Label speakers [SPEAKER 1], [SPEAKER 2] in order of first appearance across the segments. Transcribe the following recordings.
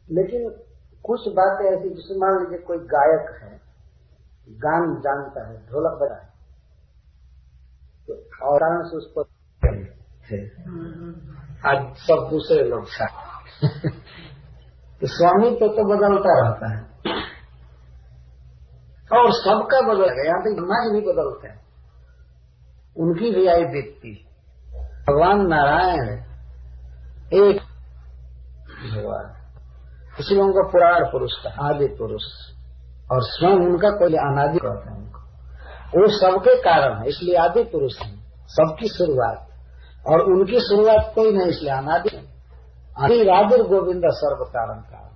[SPEAKER 1] लेकिन कुछ बातें ऐसी, जिसमें मान लीजिए कोई गायक है, गान जानता है, ढोलक बजा है, तो और कारण से उस पर आज सब दूसरे लोग था तो स्वामी तो बदलता रहता है और सबका बदल गया, यहाँ तक समाज भी बदलते हैं, उनकी भी आई बीतती। भगवान नारायण एक भगवान, इसलिए उनका पुराण पुरुष था, आदि पुरुष, और स्वयं उनका कोई अनादि कहते हैं उनको, वो सबके कारण है इसलिए आदि पुरुष है, सबकी शुरुआत, और उनकी शुरुआत कोई नहीं इसलिए अनादि है। आदि राधिर गोविंद सर्व कारण कारण,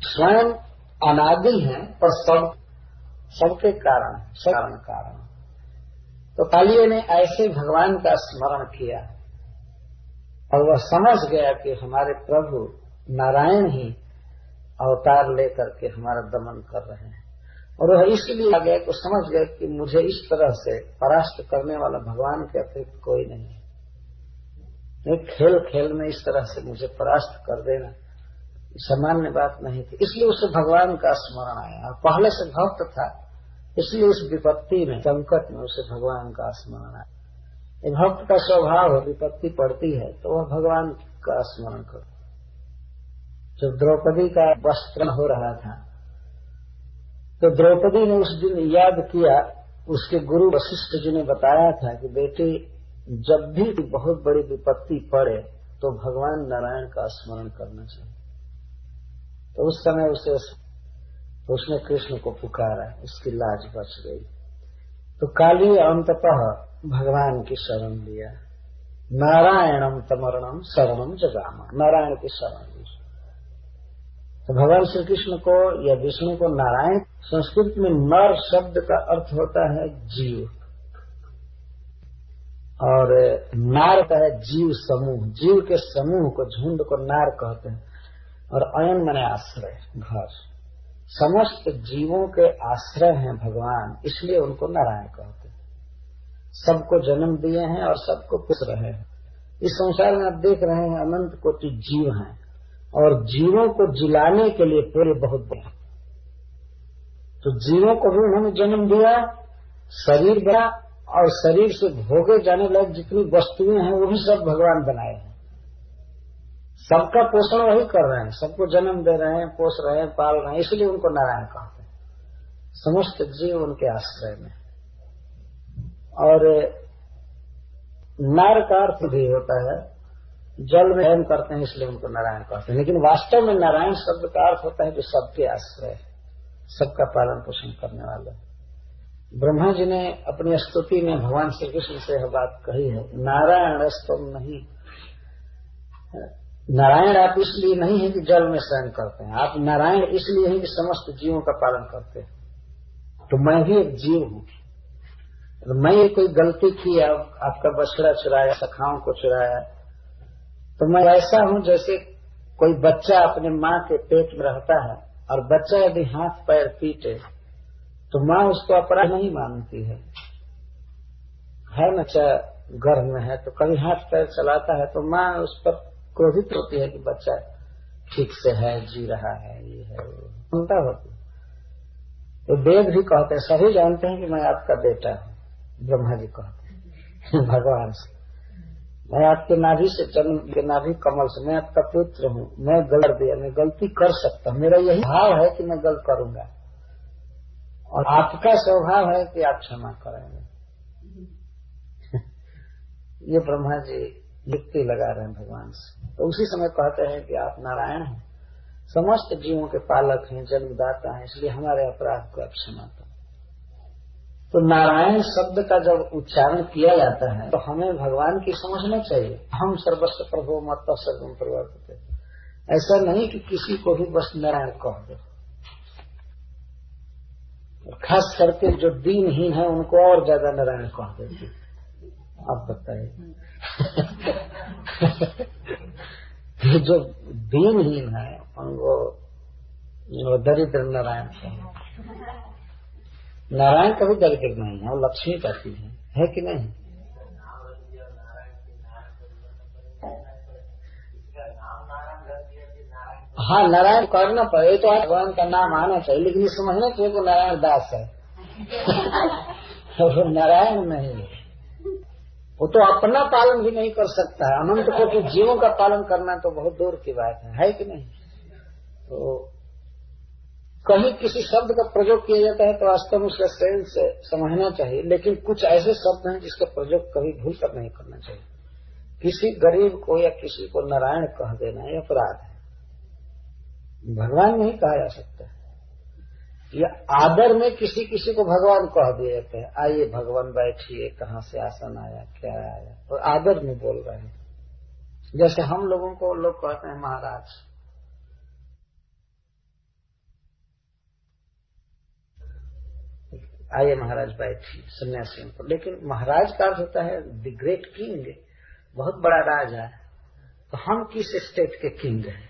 [SPEAKER 1] स्वयं अनादि है पर सबके कारण, कारण। तो कालिये ने ऐसे भगवान का स्मरण किया और वह समझ गया कि हमारे प्रभु नारायण ही अवतार लेकर के हमारा दमन कर रहे हैं, और वह इसलिए आ गया कि समझ गया कि मुझे इस तरह से परास्त करने वाला भगवान के अतिरिक्त कोई नहीं है। खेल खेल में इस तरह से मुझे परास्त कर देना सामान्य बात नहीं थी, इसलिए उसे भगवान का स्मरण आया। और पहले से भक्त था, इसलिए इस विपत्ति में, संकट में उसे भगवान का स्मरण आया। भक्त का स्वभाव है, विपत्ति पड़ती है तो वह भगवान का स्मरण कर। जब द्रौपदी का वस्त्र हो रहा था तो द्रौपदी ने उस दिन याद किया, उसके गुरु वशिष्ठ जी ने बताया था कि बेटी जब भी बहुत बड़ी विपत्ति पड़े तो भगवान नारायण का स्मरण करना चाहिए। तो उस समय उसने कृष्ण को पुकारा, उसकी लाज बच गई। तो काली अंततः भगवान की शरण लिया, नारायणम तमरणम शरणम जगामा, नारायण की शरण ली। तो भगवान श्री कृष्ण को या विष्णु को नारायण, संस्कृत में नर शब्द का अर्थ होता है जीव, और नार का है जीव समूह, जीव के समूह को, झुंड को नार कहते हैं। और अयन माने आश्रय, घर, समस्त जीवों के आश्रय हैं भगवान, इसलिए उनको नारायण कहते हैं। सबको जन्म दिए हैं और सबको पुष रहे हैं। इस संसार में आप देख रहे हैं अनंत कोटि जीव हैं, और जीवों को जिलाने के लिए पूरे बहुत बड़े। तो जीवों को भी उन्होंने जन्म दिया, शरीर बना, और शरीर से भोगे जाने लायक जितनी वस्तुएं हैं वो भी सब भगवान बनाए हैं। सबका पोषण वही कर रहे हैं, सबको जन्म दे रहे हैं, पोष रहे हैं, पाल रहे हैं, इसलिए उनको नारायण कहते हैं। समस्त जीव उनके आश्रय में। और नार का अर्थ भी होता है जल में शयन करते हैं, इसलिए उनको नारायण कहते हैं। लेकिन वास्तव में नारायण शब्द का अर्थ होता है जो सबके आश्रय, सबका पालन पोषण करने वाले। ब्रह्मा जी ने अपनी स्तुति में भगवान श्री कृष्ण से यह बात कही है, नारायण स्तुम नहीं, नारायण आप इसलिए नहीं है कि जल में शयन करते हैं, आप नारायण इसलिए हैं कि समस्त जीवों का पालन करते हैं। तो मैं भी एक जीव हूँ, तो मैं ये कोई गलती की, आपका बछड़ा चुराया, सखाओं को चुराया, तो मैं ऐसा हूँ जैसे कोई बच्चा अपने माँ के पेट में रहता है, और बच्चा यदि हाथ पैर पीटे तो माँ उसको अपराध नहीं मानती है ना, चाहे गर्भ में है तो कभी हाथ पैर चलाता है तो माँ उस पर क्रोधित होती है कि बच्चा ठीक से है, जी रहा है, ये है वो, चिंता होती है। तो वेद भी कहते हैं, सभी जानते हैं कि मैं आपका बेटा हूँ, ब्रह्मा जी कहते हैं भगवान से, मैं आपके नाभि से जन्म के नाभि कमल से, मैं आपका पुत्र हूँ, मैं गलत दिया, मैं गलती कर सकता हूँ, मेरा यही भाव है कि मैं गलत करूंगा, और आपका स्वभाव है कि आप क्षमा करेंगे। ये ब्रह्मा जी युक्ति लगा रहे हैं भगवान से। तो उसी समय कहते हैं कि आप नारायण हैं, समस्त जीवों के पालक हैं, जन्मदाता हैं, इसलिए हमारे अपराध को आप क्षमा करें। तो नारायण शब्द का जब उच्चारण किया जाता है तो हमें भगवान की समझना चाहिए, हम सर्वस्व प्रभु मत सर्वम प्रवर्तते, ऐसा नहीं कि किसी को भी बस नारायण कह दो। खास करके जो दीनहीन है उनको और ज्यादा नारायण कह देती। आप बताइए जो दीनहीन है उनको दरिद्र नारायण कहें। नारायण कभी दरिद्र नहीं है, वो लक्ष्मी कहती है कि नहीं? हाँ, नारायण करना पड़े तो भगवान का नाम आना चाहिए, लेकिन ये समझना चाहिए कि नारायण दास है। वो नारायण नहीं है, वो तो अपना पालन भी नहीं कर सकता है। अनंत कोटि जीवों का पालन करना तो बहुत दूर की बात है कि नहीं। तो कहीं किसी शब्द का प्रयोग किया जाता है तो वास्तव में उसका सेंस से समझना चाहिए, लेकिन कुछ ऐसे शब्द हैं जिसका प्रयोग कभी भूल कर नहीं करना चाहिए। किसी गरीब को या किसी को नारायण कह देना यह अपराध है, भगवान नहीं कहा जा सकता। या आदर में किसी किसी को भगवान कह दिए जाते हैं, आइए भगवान बैठिए, कहाँ से आसन आया, क्या आया, और आदर में बोल रहे हैं। जैसे हम लोगों को लोग कहते हैं महाराज, आइए महाराज बैठिए सन्यासियों को, लेकिन महाराज का अर्थ होता है द ग्रेट किंग, बहुत बड़ा राजा है। तो हम किस स्टेट के किंग हैं?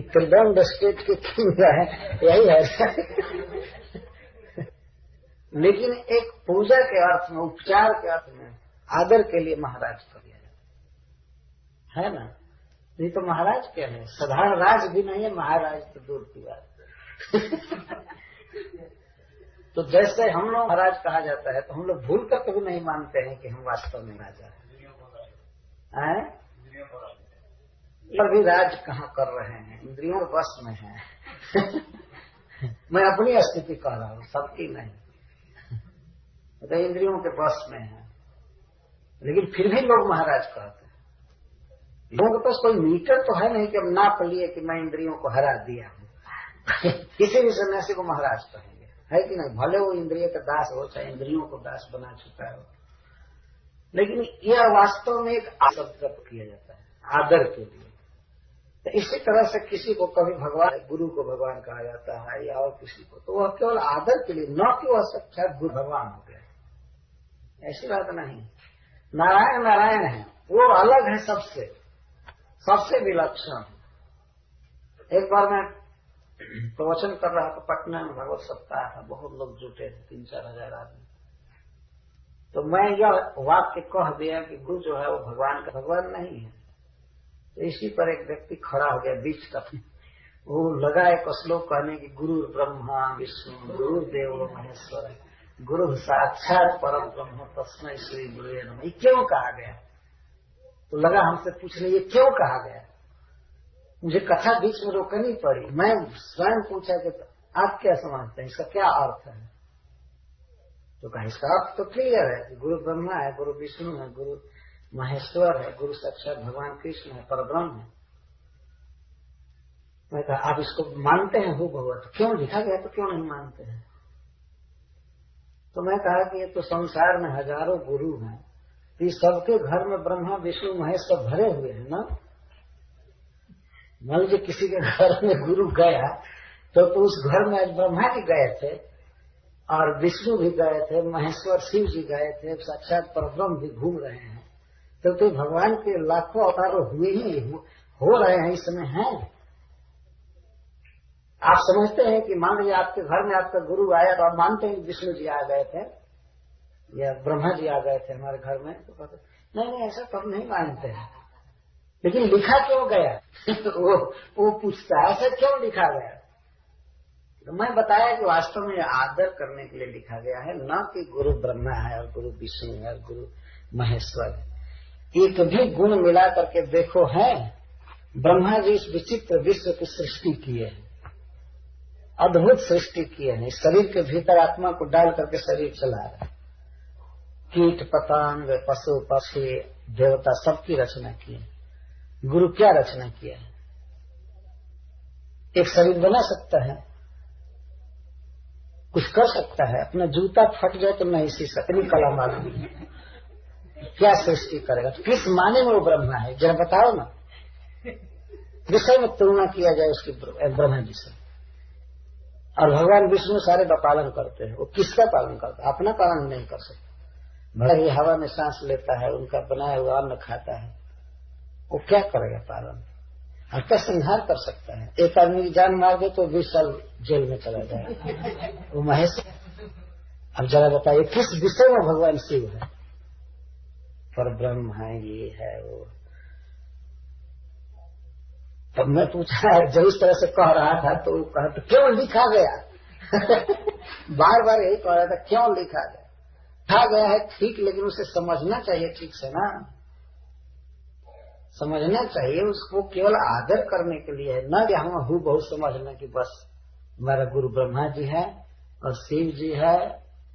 [SPEAKER 1] त्रिदंड स्टेट के किंग है, यही है। लेकिन एक पूजा के अर्थ में, उपचार के अर्थ में, आदर के लिए महाराज कर दिया जाता है ना। नहीं तो महाराज क्या है, साधारण राज भी नहीं है, महाराज तो दूर की बात। तो जैसे हम लोग महाराज कहा जाता है तो हम लोग भूल कर कभी नहीं मानते हैं कि हम वास्तव में राजा हैं। पर भी राज कहाँ कर रहे हैं, इंद्रियों के वश में है। मैं अपनी स्थिति कह रहा हूँ, सबकी नहीं, तो इंद्रियों के वश में है, लेकिन फिर भी लोग महाराज कहते हैं। लोगों के पास कोई मीटर तो है नहीं कि अब नाप लिए कि मैं इंद्रियों को हरा दिया हूँ। किसी भी सन्यासी को महाराज कहेंगे, है कि नहीं, भले वो इंद्रिय का दास हो चाहे इंद्रियों को दास बना चुका है। लेकिन यह वास्तव में एक आदर किया जाता है, आदर के लिए। तो इसी तरह से किसी को कभी भगवान, गुरु को भगवान कहा जाता है या और किसी को, तो वह केवल आदर के लिए, न कि वह साक्षात गुरु भगवान हो गए, ऐसी बात नहीं। नारायण नारायण है, वो अलग है, सबसे विलक्षण। एक बार मैं प्रवचन कर रहा था पटना में, भगवत सप्ताह था, बहुत लोग जुटे थे, 3-4 हजार आदमी। तो मैं यह वाक्य कह दिया कि गुरु जो है वो भगवान का भगवान नहीं है। तो इसी पर एक व्यक्ति खड़ा हो गया बीच का, वो लगा एक श्लोक कहने की, गुरु ब्रह्मा विष्णु गुरु देव महेश्वर, गुरु साक्षात परम ब्रह्म तस्मै श्री गुरुवे नमः। ये क्यों कहा गया? तो लगा हमसे पूछने ये क्यों कहा गया। मुझे कथा बीच में रोकनी पड़ी, मैं स्वयं पूछा कि आप क्या समझते हैं, इसका क्या अर्थ है। तो कहा इसका अर्थ तो क्लियर है, गुरु ब्रह्मा है, गुरु विष्णु है, गुरु महेश्वर है, गुरु साक्षात भगवान कृष्ण है, परब्रह्म है। मैं कहा आप इसको मानते हैं हो भगवत, क्यों लिखा गया तो क्यों नहीं मानते हैं। तो मैं कहा कि ये तो संसार में हजारों गुरु हैं, तो सबके घर में ब्रह्मा विष्णु महेश सब भरे हुए हैं ना। मान लीजिए किसी के घर में गुरु गया तो उस घर में आज ब्रह्मा जी गए थे और विष्णु भी गए थे, महेश्वर शिव जी गए थे, साक्षात परब्रह्म भी घूम रहे हैं। तो भगवान के लाखों अवतार हुए ही हो रहे हैं, इस समय हैं। आप समझते हैं कि मान लीजिए आपके घर में आपका गुरु आया तो आप मानते हैं विष्णु जी आ गए थे या ब्रह्मा जी आ गए थे हमारे घर में, तो कहते नहीं ऐसा तो हम नहीं मानते हैं। लेकिन लिखा क्यों गया? वो पूछता है ऐसा क्यों लिखा गया। तो मैं बताया कि वास्तव में आदर करने के लिए लिखा गया है, न कि गुरु ब्रह्मा है और गुरु विष्णु है और गुरु महेश्वर है। एक भी गुण मिला करके देखो है, ब्रह्मा जी इस विचित्र विश्व की सृष्टि की है, अद्भुत सृष्टि की है। शरीर के भीतर आत्मा को डाल करके शरीर चला रहा है। कीट पतंग पशु पक्षी देवता सबकी रचना की है। गुरु क्या रचना किया है? एक शरीर बना सकता है, कुछ कर सकता है। अपना जूता फट जाए तो नहीं सी सकती, कला मालूम क्या सृष्टि करेगा। तो किस माने में वो ब्रह्मा है जरा बताओ ना। विषय में तुलना किया जाए उसकी ब्रह्मा जी से। और भगवान विष्णु सारे का पालन करते हैं, वो किसका पालन करता है? अपना पालन नहीं कर सकता। भले ही हवा में सांस लेता है, उनका बनाया हुआ अन्न खाता है, वो क्या करेगा पालन? हत्या संहार कर सकता है। एक आदमी की जान मार दे तो 20 साल जेल में चला जाएगा वो महेश। अब जरा बताइए किस विषय में भगवान शिव है? पर ब्रह्म है, ये है वो। तब मैं पूछा जब इस तरह से कह रहा था तो वो कहा तो क्यों लिखा गया बार बार यही कह रहा था क्यों लिखा गया। लिखा गया है ठीक, लेकिन उसे समझना चाहिए ठीक से ना, समझना चाहिए उसको, केवल आदर करने के लिए है, न कि हम हूँ बहुत समझना कि बस हमारा गुरु ब्रह्मा जी है और शिव जी है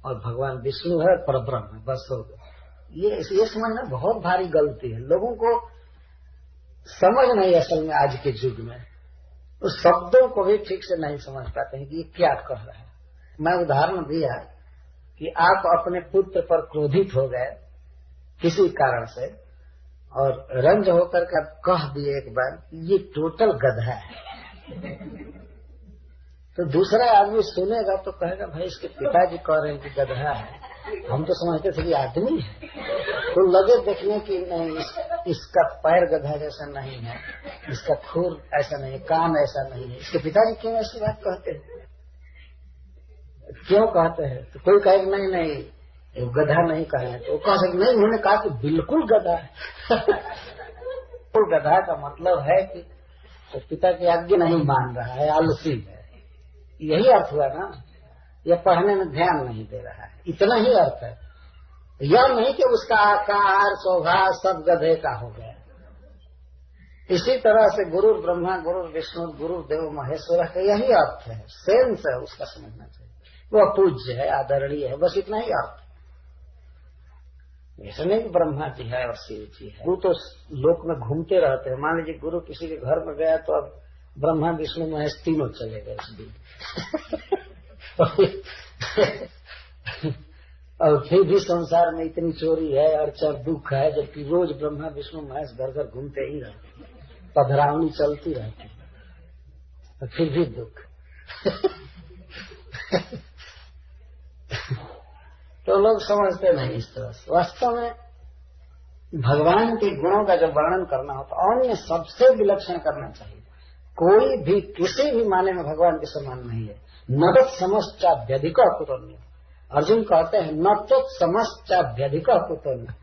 [SPEAKER 1] और भगवान विष्णु है, परब्रह्म है, बस हो गया। ये समझना बहुत भारी गलती है। लोगों को समझ नहीं असल में आज के युग में उस शब्दों को भी ठीक से नहीं समझ पाते हैं कि ये क्या कह रहा है। मैं उदाहरण दिया कि आप अपने पुत्र पर क्रोधित हो गए किसी कारण से और रंज होकर के आप कह दिए एक बार ये टोटल गधा है, तो दूसरा आदमी सुनेगा तो कहेगा भाई इसके पिताजी कह रहे हैं कि गधा है, हम तो समझते थे कि आदमी है। तो लगे देखने की नहीं इसका पैर गधा जैसा नहीं है, इसका खुर ऐसा नहीं है, कान ऐसा नहीं है, इसके पिताजी क्यों ऐसी बात कहते हैं, क्यों कहते हैं? तो कोई कहेगा नहीं नहीं गधा नहीं कहे, तो कह सकते नहीं उन्होंने कहा कि बिल्कुल गधा है तो गधा का मतलब है कि तो पिता की आज्ञा नहीं मान रहा है, आलसी है, यही अर्थ हुआ ना। यह पढ़ने में ध्यान नहीं दे रहा है, इतना ही अर्थ है। यह नहीं कि उसका आकार स्वभाव सब गधे का हो गया। इसी तरह से गुरु ब्रह्मा गुरु विष्णु गुरु देव महेश्वर का यही अर्थ है, सेंस है उसका, समझना चाहिए। वो पूज्य है, आदरणीय है, बस इतना ही अर्थ। ऐसा नहीं कि ब्रह्मा जी है और शिव जी है। गुरु तो लोक में घूमते रहते हैं। मान लीजिए गुरु किसी के घर में गया तो अब ब्रह्मा विष्णु महेश तीनों चले गए उस दिन और फिर भी संसार में इतनी चोरी है, अड़चन दुख है, जबकि रोज ब्रह्मा विष्णु महेश घर घर घूमते ही रहते, पधरावनी चलती रहती है, तो फिर भी दुख तो लोग समझते नहीं इस तरह से। वास्तव में भगवान के गुणों का जब वर्णन करना हो तो अन्य सबसे विलक्षण करना चाहिए। कोई भी किसी भी माने में भगवान के समान नहीं है। न तो समश्चाभ्यधिक कुतोन्य, अर्जुन कहते हैं न तो समश्चाभ्यधिक कुतोन्य,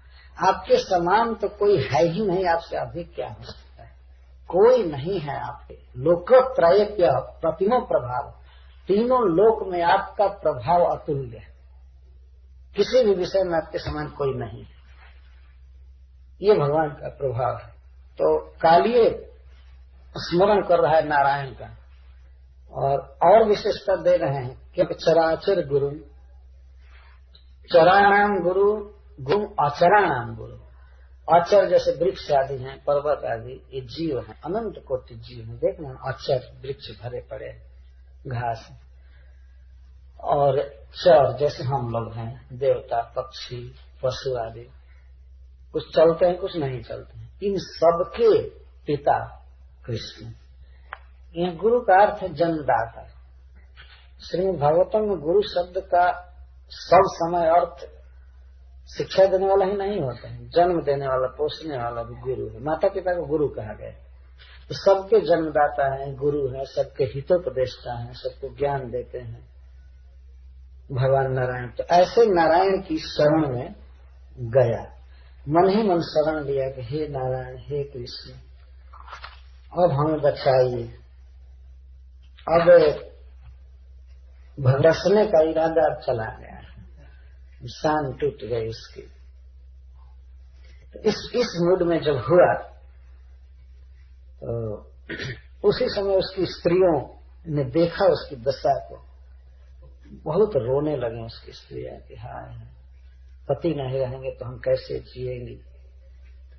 [SPEAKER 1] आपके समान तो कोई है ही नहीं, आपसे अधिक क्या हो सकता है, कोई नहीं है आपके। लोकत्रयप्य प्रतिमो प्रभाव, तीनों लोक में आपका प्रभाव अतुल्य है, किसी भी विषय में आपके समान कोई नहीं है, ये भगवान का प्रभाव है। तो कालिये स्मरण कर रहा है नारायण का और विशेषता दे रहे हैं कि चराचर गुरु, चराणाम गुरु गुम अचराणाम गुरु। अचर जैसे वृक्ष आदि हैं, पर्वत आदि, ये जीव हैं, अनंत कोटि जीव हैं। देखना अचर वृक्ष भरे पड़े घास, और चर जैसे हम लोग हैं, देवता पक्षी पशु आदि, कुछ चलते हैं कुछ नहीं चलते हैं। इन सबके पिता कृष्ण। यह गुरु का अर्थ है जन्मदाता। श्रीमद् भागवतम में गुरु शब्द का सब समय अर्थ शिक्षा देने वाला ही नहीं होता है, जन्म देने वाला पोषने वाला भी गुरु है। माता पिता को गुरु कहा गया, तो सबके जन्मदाता है, गुरु है, सबके हितोपदेष्टा है, सबको ज्ञान देते हैं भगवान नारायण। तो ऐसे नारायण की शरण में गया, मन ही मन शरण लिया कि हे नारायण हे कृष्ण अब हमें बचाइए। अब भगसने का इरादा चला गया, शान टूट गई उसकी। इस मूड में जब हुआ तो उसी समय उसकी स्त्रियों ने देखा उसकी दशा को, बहुत रोने लगे उसकी स्त्रियां कि हाय पति नहीं रहेंगे तो हम कैसे जिएंगे।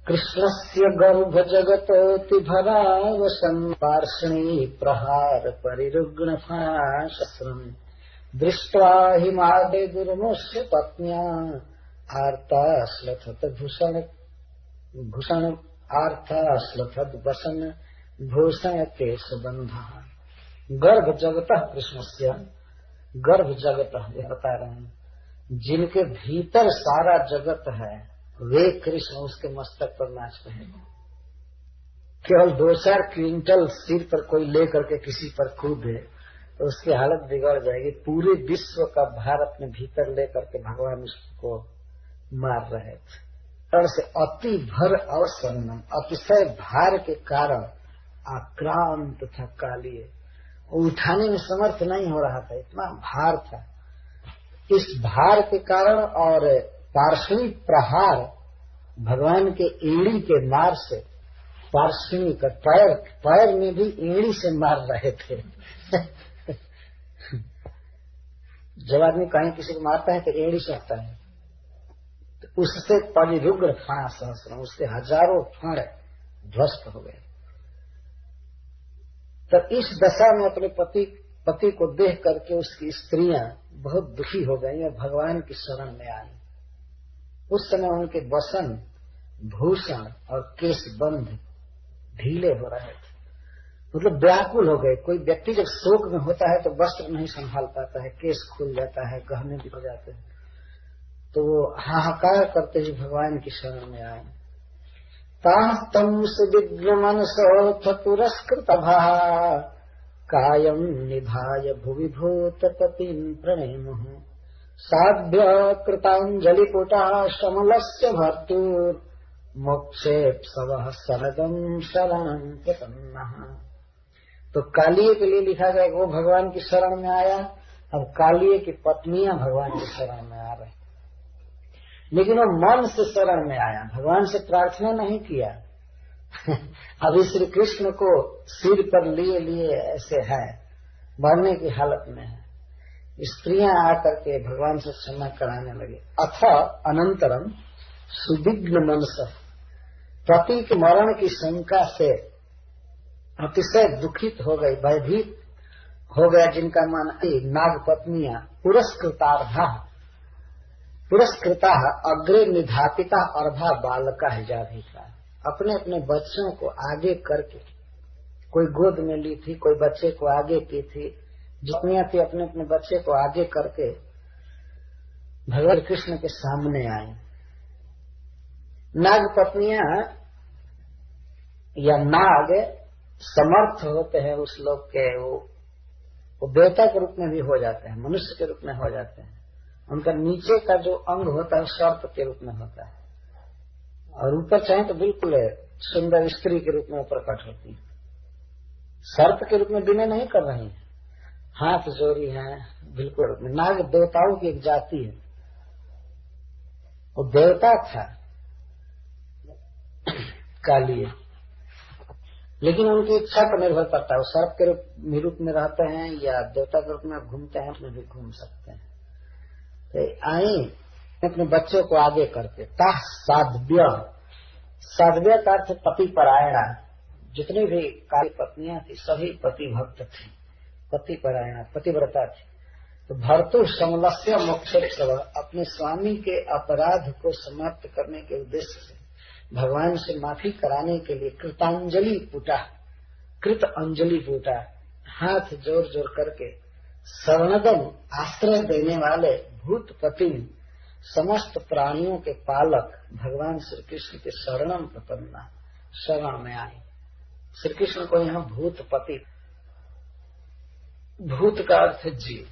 [SPEAKER 1] कृष्णस्य गर्भ जगतोति भरावसन् पार्ष्णी प्रहार परिरुग्ण फाशस्त्रम् दृष्ट्वा हि मादे दुर्मुष्य पत्न्या आर्ता श्लथत भूषण आर्था श्लथत वसन भूषण केशबन्धः। गर्भ जगतः कृष्णस्य, गर्भ जगतः ये बता रहे हैं, जिनके भीतर सारा जगत है वे कृष्ण उसके मस्तक पर नाच रहे हैं। केवल 2-4 क्विंटल सिर पर कोई लेकर के किसी पर कूदे तो उसकी हालत बिगड़ जाएगी। पूरे विश्व का भार अपने भीतर लेकर के भगवान उसको मार रहे थे। और से अति भर अवसन्नम, अतिशय भार के कारण आक्रांत था कालिए, उठाने में समर्थ नहीं हो रहा था, इतना भार था। इस भार के कारण और पार्श्वी प्रहार, भगवान के एड़ी के मार से, पार्श्वी का पैर में भी एड़ी से मार रहे थे। जब आदमी कहीं किसी को मारता है तो एड़ी से आता है, तो उससे परिरुग्र फणा सहस्र, उसके हजारों फण ध्वस्त हो गए। तब इस दशा में अपने पति को देख करके उसकी स्त्रियां बहुत दुखी हो गई और भगवान की शरण में आई। उस समय उनके वसन, भूषण और केश बंध ढीले हो रहे थे, मतलब व्याकुल हो गए। कोई व्यक्ति जब शोक में होता है तो वस्त्र नहीं संभाल पाता है, केश खुल जाता है, गहने भी हो जाते हैं, तो वो हाहाकार करते ही भगवान की शरण में आए। तास्तम सुविघ्न मनसो पुरस्कृत भा कायम निधाय भुवि भूत पतिं प्रणेमुः साध्य कृतांजलिपुटा शमलस्य भर्तुर् मोक्षेप्सवः शरदं शरणं प्रपन्नः। तो कालिये के लिए लिखा गया कि वो भगवान की शरण में आया। अब कालिये की पत्नियां भगवान की शरण में आ रही, लेकिन वो मन से शरण में आया, भगवान से प्रार्थना नहीं किया। अभी श्री कृष्ण को सिर पर लिए लिए ऐसे है, मरने की हालत में है। स्त्रियां आकर के भगवान से क्षमा कराने लगे। अथ अनंतरम सुविघ्न मनस, पति के मरण की शंका से अतिशय दुखित हो गई, भयभीत हो गया जिनका मन, नाग पत्नियां पुरस्कृता अग्रे निधापिता अर्धा बालका हिजाभिता, अपने अपने बच्चों को आगे करके, कोई गोद में ली थी, कोई बच्चे को आगे की थी, जितनियां थी अपने अपने बच्चे को आगे करके भगवान कृष्ण के सामने आई। नाग पत्नियां या नाग समर्थ होते हैं उस लोग के, वो देवता के रूप में भी हो जाते हैं, मनुष्य के रूप में हो जाते हैं। उनका नीचे का जो अंग होता है सर्प के रूप में होता है, और ऊपर चाहे तो बिल्कुल सुंदर स्त्री के रूप में प्रकट होती है। सर्प के रूप में विनय नहीं कर रही है, हाथ जोड़ी है बिल्कुल रूप में। नाग देवताओं की एक जाति है, वो देवता था कालिये, लेकिन उनकी इच्छा पर निर्भर करता है, वो सर्प के रूप में रहते हैं या देवता के रूप में घूमते हैं, उसमें भी घूम सकते हैं। तो आई अपने बच्चों को आगे करके, ता साध्व्य, साध्व्य का अर्थ पति परायणा। जितनी भी काली पत्नियां थी सभी पति भक्त थी, पति परायणा, पतिव्रता थी। तो भर्तु समलस्य मोक्षेप्सव, अपने स्वामी के अपराध को समाप्त करने के उद्देश्य से भगवान से माफी कराने के लिए कृतांजलि पुटा, कृत अंजलि पुटा, हाथ जोड़ जोड़ करके शरणदम आश्रय देने वाले भूतपति, समस्त प्राणियों के पालक भगवान श्री कृष्ण के शरणम प्रपन्ना, शरण में आए। श्री कृष्ण को यहाँ भूतपति, भूत का अर्थ जीव,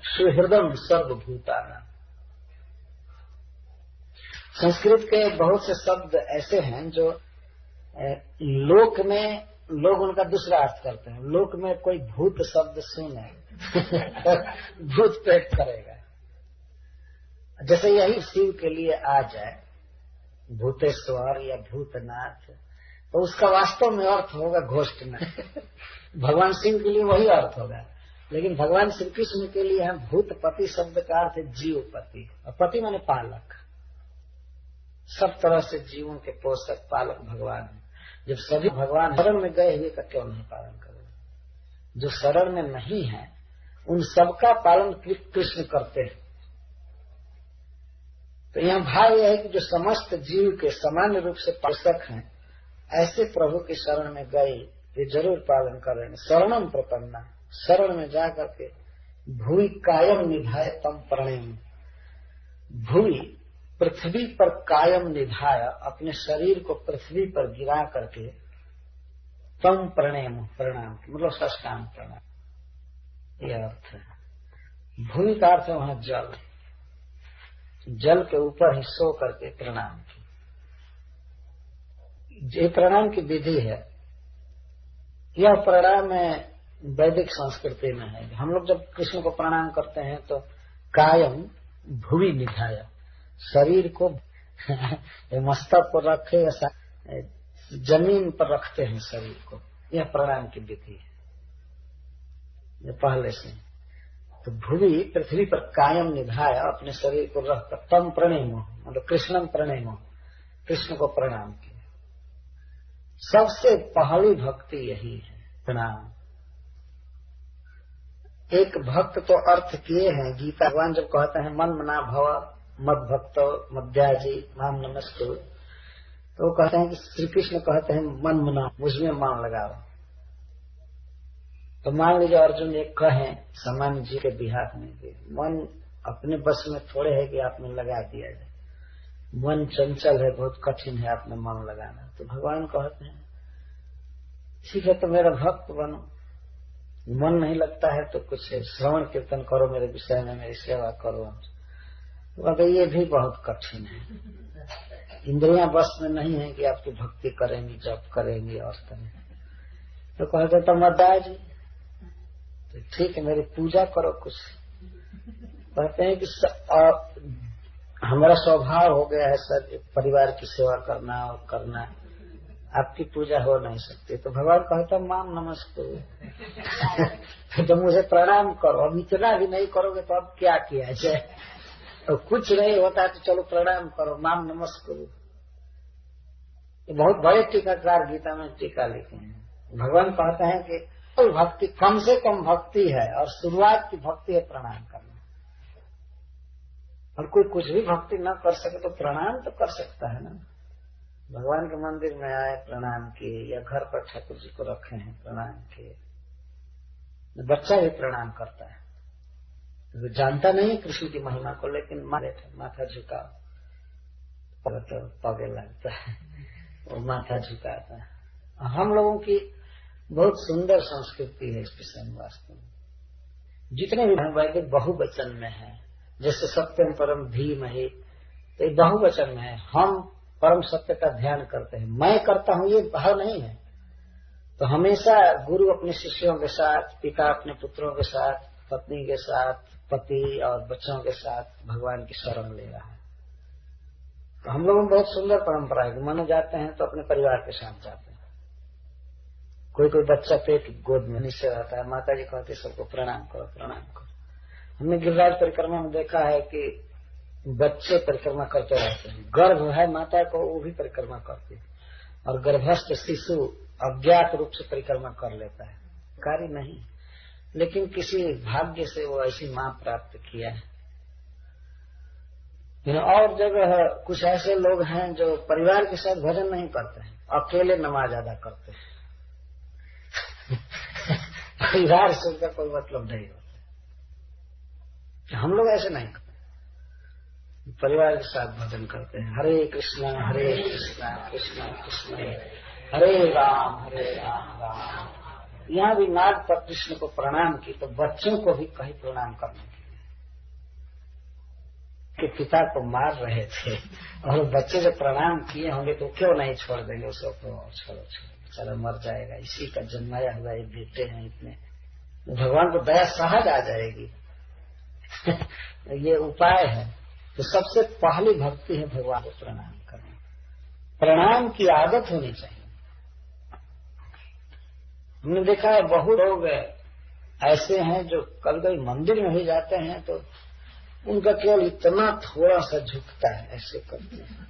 [SPEAKER 1] सुहृदम सर्वभूताना। संस्कृत के बहुत से शब्द ऐसे हैं जो लोक में लोग उनका दूसरा अर्थ करते हैं। लोक में कोई भूत शब्द सुने भूत पेट करेगा। जैसे यही शिव के लिए आ जाए भूतेश्वर या भूतनाथ, तो उसका वास्तव में अर्थ होगा घोष्टनाथ। भगवान शिव के लिए वही अर्थ होगा, लेकिन भगवान श्री कृष्ण के लिए हम भूतपति शब्द का अर्थ है जीवपति, और पति माने पालक, सब तरह से जीवों के पोषक पालक भगवान है। जब सभी भगवान शरण में गए हुए का क्यों नहीं पालन करें? जो शरण में नहीं है उन सबका पालन कृष्ण करते हैं। तो यहाँ भाव यह है कि जो समस्त जीव के सामान्य रूप से पोषक हैं, ऐसे प्रभु की शरण में गए ये जरूर पालन करेंगे। शरणम प्रपन्ना, शरण में जा करके भूमि कायम निधाय तम प्रणेम, भूमि पृथ्वी पर कायम निधाय, अपने शरीर को पृथ्वी पर गिरा करके तम प्रणेम, प्रणाम मतलब साष्टांग प्रणाम, यह अर्थ है। भूमि का अर्थ है वहां जल, जल के ऊपर ही सो करके प्रणाम की। ये प्रणाम की विधि है यह प्रणाम वैदिक संस्कृति में है। हम लोग जब कृष्ण को प्रणाम करते हैं तो कायम भूमि निधाय, शरीर को मस्तक पर रखे ऐसा जमीन पर रखते हैं शरीर को, यह प्रणाम की विधि है। ये पहले से तो भूमि पृथ्वी पर कायम निधाय अपने शरीर को रखकर तम प्रणेमो, मतलब कृष्णम प्रणेमो, कृष्ण को प्रणाम किया। सबसे पहली भक्ति यही है, प्रणाम। एक भक्त तो अर्थ किए हैं, गीता भगवान जब कहते हैं मन मना भव मद भक्तो मध्याजी माम नमस्ते, तो वो कहते हैं कि श्री कृष्ण कहते हैं मन मना, मुझमें मन लगाओ। तो मान लीजिए अर्जुन एक कहें सामान्य जी के बिहार में कि मन अपने बस में थोड़े है कि आप में लगा दिया जाए, मन चंचल है, बहुत कठिन है आप में मन लगाना। तो भगवान कहते हैं ठीक है तो मेरा भक्त बनो, मन नहीं लगता है तो कुछ श्रवण कीर्तन करो, मेरे विषय में मेरी सेवा करो। तो अगर ये भी बहुत कठिन है, इंद्रियां बस में नहीं है कि आपकी भक्ति करेंगी, जप करेंगी और तरह। तो कहते तो मदाय जी तो ठीक है मेरी पूजा करो कुछ। कहते हैं कि हमारा स्वभाव हो गया है सर परिवार की सेवा करना और करना, आपकी पूजा हो नहीं सकती। तो भगवान कहता माम नमस्ते तो मुझे प्रणाम करो। अब इतना भी नहीं करोगे तो अब क्या किया जाए, तो कुछ नहीं होता तो चलो प्रणाम करो, माम नमस्ते। ये बहुत बड़े टीकाकार गीता में टीका लिखे हैं। भगवान कहते हैं कि भक्ति कम से कम भक्ति है और शुरुआत की भक्ति है प्रणाम करना। और कोई कुछ भी भक्ति न कर सके तो प्रणाम तो कर सकता है ना। भगवान के मंदिर में आए प्रणाम किए, या घर पर ठाकुर जी को रखे हैं प्रणाम किए। बच्चा भी प्रणाम करता है, तो जानता नहीं कृष्ण की महिमा को, लेकिन माथा झुका तो पगे लगता है, वो माथा झुकाता है। हम लोगों की बहुत सुंदर संस्कृति है इस विषय में। वास्तव में जितने भी वैदिक बहुवचन में है, जैसे सत्यम परम धीमहि, तो ये बहुवचन में है। हम परम सत्य का ध्यान करते हैं, मैं करता हूं ये भाव नहीं है। तो हमेशा गुरु अपने शिष्यों के साथ, पिता अपने पुत्रों के साथ, पत्नी के साथ, पति और बच्चों के साथ भगवान की शरण ले रहा है। तो हम लोगों में बहुत सुंदर परंपरा है। मानो जाते हैं तो अपने परिवार के साथ जाते हैं। कोई कोई बच्चा पेट गोद में नीचे रहता है, माता जी कहती सबको प्रणाम करो प्रणाम करो। हमने गिरिराज परिक्रमा में देखा है कि बच्चे परिक्रमा करते रहते हैं, गर्भ है माता को वो भी परिक्रमा करती है, और गर्भस्थ शिशु अज्ञात रूप से परिक्रमा कर लेता है, कार्य नहीं, लेकिन किसी भाग्य से वो ऐसी मां प्राप्त किया है। और जगह कुछ ऐसे लोग हैं जो परिवार के साथ भजन नहीं करते हैं, अकेले नमाज अदा करते हैं। परिवार से उनका कोई मतलब नहीं होता। हम लोग ऐसे नहीं करते, परिवार के साथ भजन करते हैं। हरे कृष्णा कृष्णा कृष्ण हरे राम राम। यहाँ भी नाग पर कृष्ण को प्रणाम की, तो बच्चों को भी कहीं प्रणाम करने के पिता को मार रहे थे, और बच्चे जब प्रणाम किए होंगे तो क्यों नहीं छोड़ देंगे उसको, छोड़ो बेचारा मर जाएगा, इसी का जन्माया हुआ ये बेटे हैं इतने, भगवान को दया सहज आ जाएगी। ये उपाय है। तो सबसे पहली भक्ति है भगवान को प्रणाम करना। प्रणाम की आदत होनी चाहिए। हमने देखा है बहुत लोग ऐसे हैं जो कभी कभी मंदिर में भी जाते हैं तो उनका केवल इतना थोड़ा सा झुकता है, ऐसे करते हैं,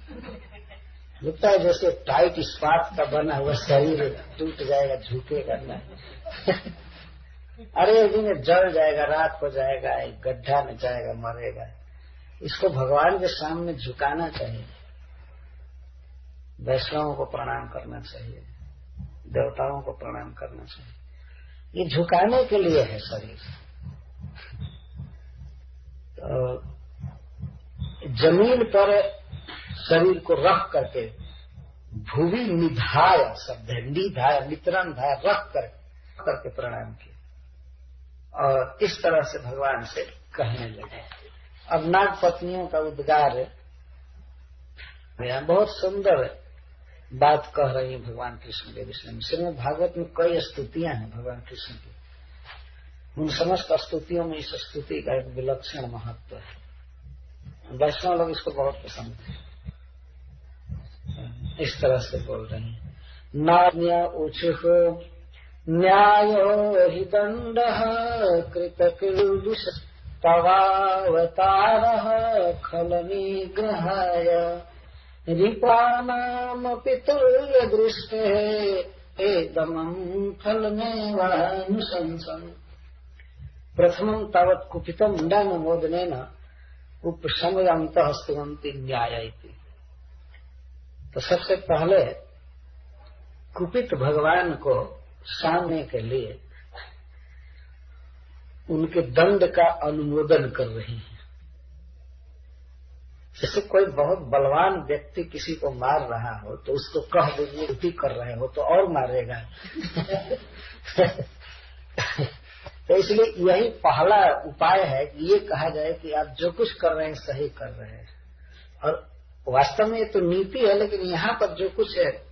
[SPEAKER 1] झुकता है जैसे टाइट इस्पात का बना हुआ शरीर टूट जाएगा, झुकेगा नहीं। अरे एक दिन जल जाएगा, रात हो जाएगा, एक गड्ढा में जाएगा, मरेगा। इसको भगवान के सामने झुकाना चाहिए। वैष्णवों को प्रणाम करना चाहिए, देवताओं को प्रणाम करना चाहिए। ये झुकाने के लिए है शरीर। तो जमीन पर शरीर को रख करके, भूमि निधाय शब्द है, निधाय नितरन धाय, रख करके प्रणाम किया, और इस तरह से भगवान से कहने लगे। अब नाग पत्नियों का उद्गार बहुत सुंदर है। बात कह रही है भगवान कृष्ण के विषय में। श्रीमद् भागवत में कई स्तुतियां हैं भगवान कृष्ण की। उन समस्त स्तुतियों में इस स्तुति का एक विलक्षण महत्व है। वैष्णव लोग इसको बहुत पसंद है। इस तरह से बोल रहे हैं, नान्य उचुः न्यायो हि दण्डः कृतकिल्बिष तवावतारः खलनिग्रहाय रिपानामपि तुल्यदृष्टेः एकदमं फलमेवानुशंसन्। प्रथमं तावत् कुपितं दण्डमोदनेन उपशमयन्तः स्तुवन्ति न्याय इति। तो सबसे पहले कुपित भगवान को सामने के लिए उनके दंड का अनुमोदन कर रही है। जैसे कोई बहुत बलवान व्यक्ति किसी को मार रहा हो तो उसको कह दो वो उल्टी कर रहे हो तो और मारेगा। तो इसलिए यही पहला उपाय है कि ये कहा जाए कि आप जो कुछ कर रहे हैं सही कर रहे हैं। और वास्तव में ये तो नीति है, लेकिन यहाँ पर जो कुछ है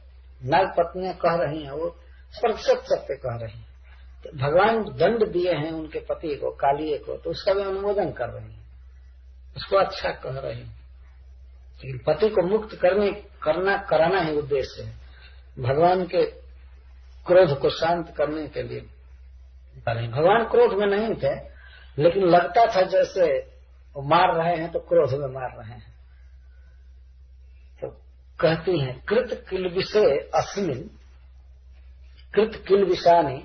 [SPEAKER 1] नाग पत्नियां कह रही हैं वो प्रतिशत सत्य कह रही हैं। तो भगवान दंड दिए हैं उनके पति को, कालिए को, तो उसका भी अनुमोदन कर रही हैं, उसको अच्छा कह रही हैं। लेकिन पति को मुक्त कराना ही उद्देश्य है। भगवान के क्रोध को शांत करने के लिए भगवान क्रोध में नहीं थे, लेकिन लगता था जैसे वो मार रहे हैं तो क्रोध में मार रहे हैं। तो कहती हैं कृत किल्बिषे अस्मिन्, कृत किल्बिषानि,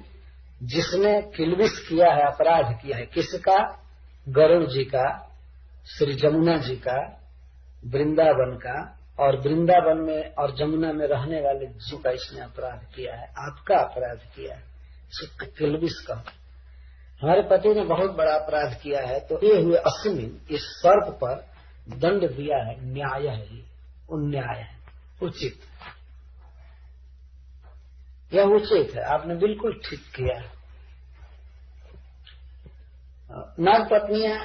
[SPEAKER 1] जिसने किल्बिष किया है, अपराध किया है। किसका? गरुड़ जी का, श्री जमुना जी का, वृंदावन का, और वृंदावन में और जमुना में रहने वाले जीव का इसने अपराध किया है, आपका अपराध किया है। किल्बिष का हमारे पति ने बहुत बड़ा अपराध किया है, तो ये हुए अस्मिन्, इस सर्प पर दंड दिया है, न्याय है, ये न्याय है, उचित, यह उचित है, आपने बिल्कुल ठीक किया। नाग पत्नियां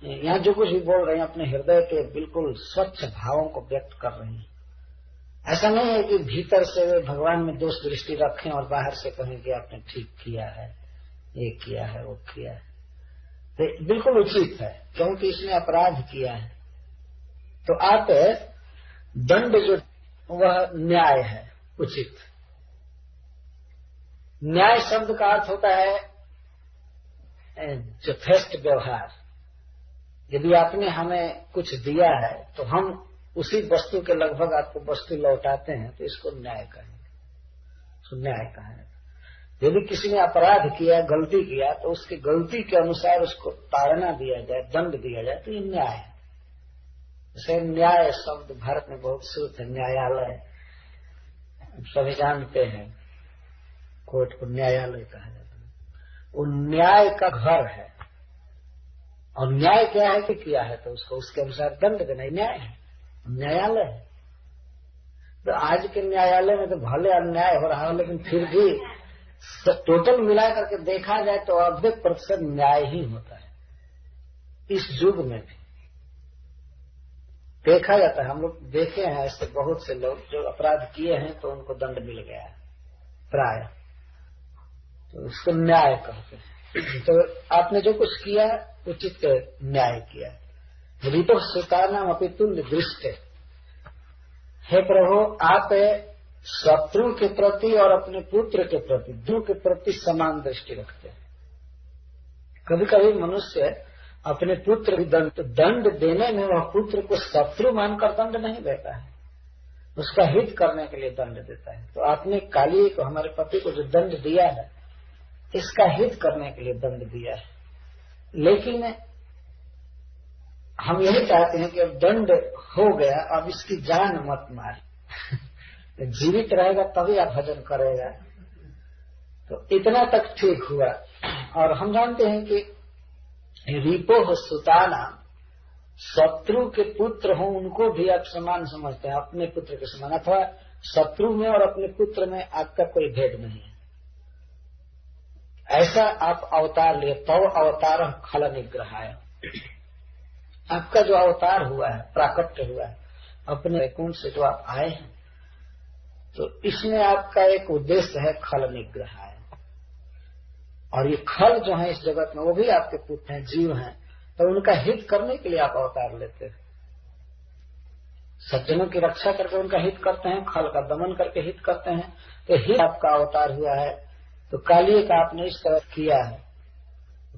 [SPEAKER 1] यहाँ जो कुछ भी बोल रही हैं अपने हृदय के बिल्कुल स्वच्छ भावों को व्यक्त कर रही हैं। ऐसा नहीं है कि भीतर से वे भगवान में दोष दृष्टि रखें और बाहर से कहें कि आपने ठीक किया है, ये किया है, वो किया है। तो बिल्कुल उचित है, क्योंकि इसने अपराध किया है। तो आप दंड जो वह न्याय है, उचित। न्याय शब्द का अर्थ होता है यथेष्ट व्यवहार। यदि आपने हमें कुछ दिया है तो हम उसी वस्तु के लगभग आपको वस्तु लौटाते हैं, तो इसको न्याय कहेंगे, तो न्याय कहेंगे। यदि किसी ने अपराध किया, गलती किया, तो उसकी गलती के अनुसार उसको ताड़ना दिया जाए, दंड दिया जाए, तो ये न्याय है। जैसे न्याय शब्द भारत में बहुत शुद्ध है, न्यायालय सभी जानते हैं, कोर्ट को न्यायालय कहा जाता है। वो न्याय का घर है, और न्याय क्या है कि किया है तो उसको उसके अनुसार दंड देना, न्याय है, न्यायालय है। तो आज के न्यायालय में तो भले अन्याय हो रहा हो, लेकिन फिर भी टोटल मिला करके देखा जाए तो 90% न्याय ही होता है। इस युग में भी देखा जाता है, हम लोग देखे हैं ऐसे बहुत से लोग जो अपराध किए हैं तो उनको दंड मिल गया है प्राय, तो उसको न्याय कहते हैं। तो आपने जो कुछ किया उचित न्याय किया। ऋतु सुतानाम अपि तुल्य दृष्टि, हे प्रभु आप शत्रु के प्रति और अपने पुत्र के प्रति, दो के प्रति समान दृष्टि रखते हैं। कभी कभी मनुष्य अपने पुत्र की दंड देने में वह पुत्र को शत्रु मानकर दंड नहीं देता है, उसका हित करने के लिए दंड देता है। तो आपने काली को, हमारे पति को जो दंड दिया है, इसका हित करने के लिए दंड दिया है। लेकिन हम यही चाहते हैं कि अब दंड हो गया, अब इसकी जान मत मार। जीवित रहेगा तभी आप भजन करेगा। तो इतना तक ठीक हुआ। और हम जानते हैं कि रिपो सुताना, शत्रु के पुत्र हो उनको भी आप समान समझते हैं, अपने पुत्र के समान, अथवा शत्रु में और अपने पुत्र में आपका कोई भेद नहीं है। ऐसा आप अवतार लिए, तव अवतार खल निग्रहाय, आपका जो अवतार हुआ है, प्राकट्य हुआ है, अपने वैकुंठ से जो आप आए हैं, तो इसमें आपका एक उद्देश्य है खल निग्रह है। और ये खल जो है इस जगत में वो भी आपके पुत्र हैं, जीव हैं, तो उनका हित करने के लिए आप अवतार लेते हैं। सज्जनों की रक्षा करके उनका हित करते हैं, खल का दमन करके हित करते हैं, तो हित आपका अवतार हुआ है। तो कालिए का आपने इस तरह किया है।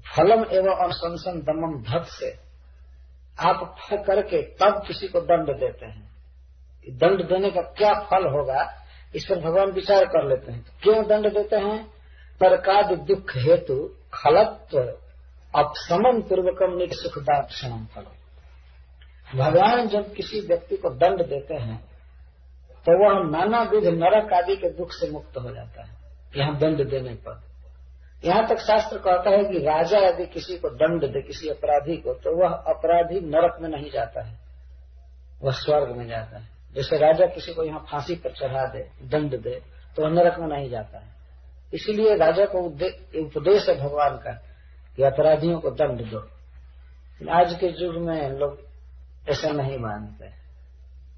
[SPEAKER 1] फलम एवं अनुशंसन दमम धत से आप फल करके तब किसी को दंड देते हैं। दंड देने का क्या फल होगा इस पर भगवान विचार कर लेते हैं। क्यों दंड देते हैं? तर्काद दुख हेतु खलत्व अपसमन पूर्वकम निज सुखदात क्षणम फल। भगवान जब किसी व्यक्ति को दंड देते हैं तो वह नाना विध नरक आदि के दुख से मुक्त हो जाता है। यहाँ दंड देने पर यहाँ तक शास्त्र कहता है कि राजा यदि किसी को दंड दे, किसी अपराधी को, तो वह अपराधी नरक में नहीं जाता है, वह स्वर्ग में जाता है। जैसे राजा किसी को यहाँ फांसी पर चढ़ा दे, दंड दे, तो वह नरक में नहीं जाता है। इसीलिए राजा को उपदेश है भगवान का कि अपराधियों को दंड दो। आज के युग में लोग ऐसा नहीं मानते,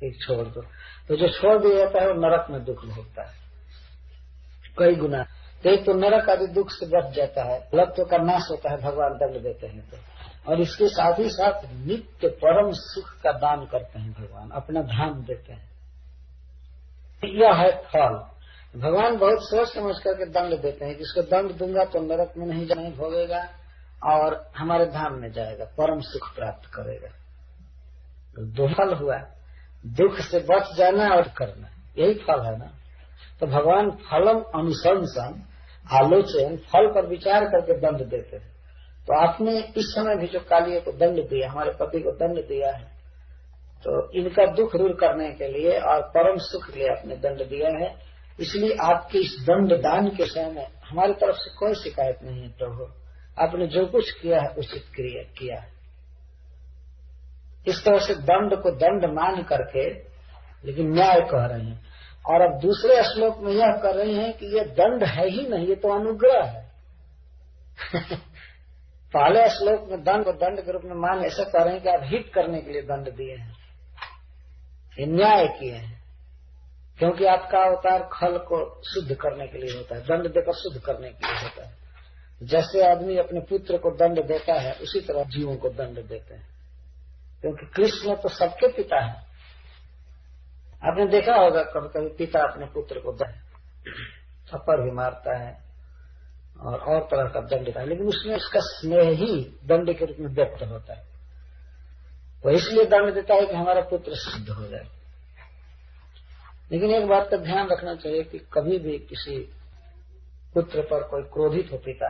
[SPEAKER 1] एक छोड़ दो, तो जो छोड़ दिया जाता है वो नरक में दुख भोगता है कई गुना। तो नरक आदि दुख से बच जाता है, लत्व का नाश होता है भगवान दंड देते हैं तो। और इसके साथ ही साथ नित्य परम सुख का दान करते हैं भगवान, अपना धाम देते हैं। यह है फल। भगवान बहुत सोच समझ करके दंड देते हैं। जिसको दंड दूंगा तो नरक में नहीं भोगेगा और हमारे धाम में जाएगा, परम सुख प्राप्त करेगा। दो फल हुआ, दुख से बच जाना और करना, यही फल है ना। तो भगवान फलम अनुशंसन आलोचन, फल पर विचार करके दंड देते हैं। तो आपने इस समय भी जो कालिए को दंड दिया, हमारे पति को दंड दिया है, तो इनका दुख दूर करने के लिए और परम सुख के लिए आपने दंड दिया है। इसलिए आपके इस दंड दान के समय में हमारी तरफ से कोई शिकायत नहीं है प्रभु। आपने जो कुछ किया है उचित किया है। इस तरह से दंड को दंड मान करके लेकिन न्याय कह रहे हैं। और अब दूसरे श्लोक में यह कर रहे हैं कि ये दंड है ही नहीं, ये तो अनुग्रह है। पहले श्लोक में दंड को दंड के रूप में मान ऐसा कह रहे हैं कि आप हित करने के लिए दंड दिए हैं, ये न्याय किए हैं। क्योंकि आपका अवतार खल को शुद्ध करने के लिए होता है, दंड देकर शुद्ध करने के लिए होता है। जैसे आदमी अपने पुत्र को दंड देता है उसी तरह जीवों को दंड देते हैं, क्योंकि कृष्ण तो सबके पिता है। आपने देखा होगा कभी कभी पिता अपने पुत्र को थप्पड़ भी मारता है और तरह का दंड देता है, लेकिन उसमें उसका स्नेह ही दंड के रूप में व्यक्त होता है। वो इसलिए दंड देता है कि हमारा पुत्र शुद्ध हो जाए। लेकिन एक बात का ध्यान रखना चाहिए कि कभी भी किसी पुत्र पर कोई क्रोधित हो पिता,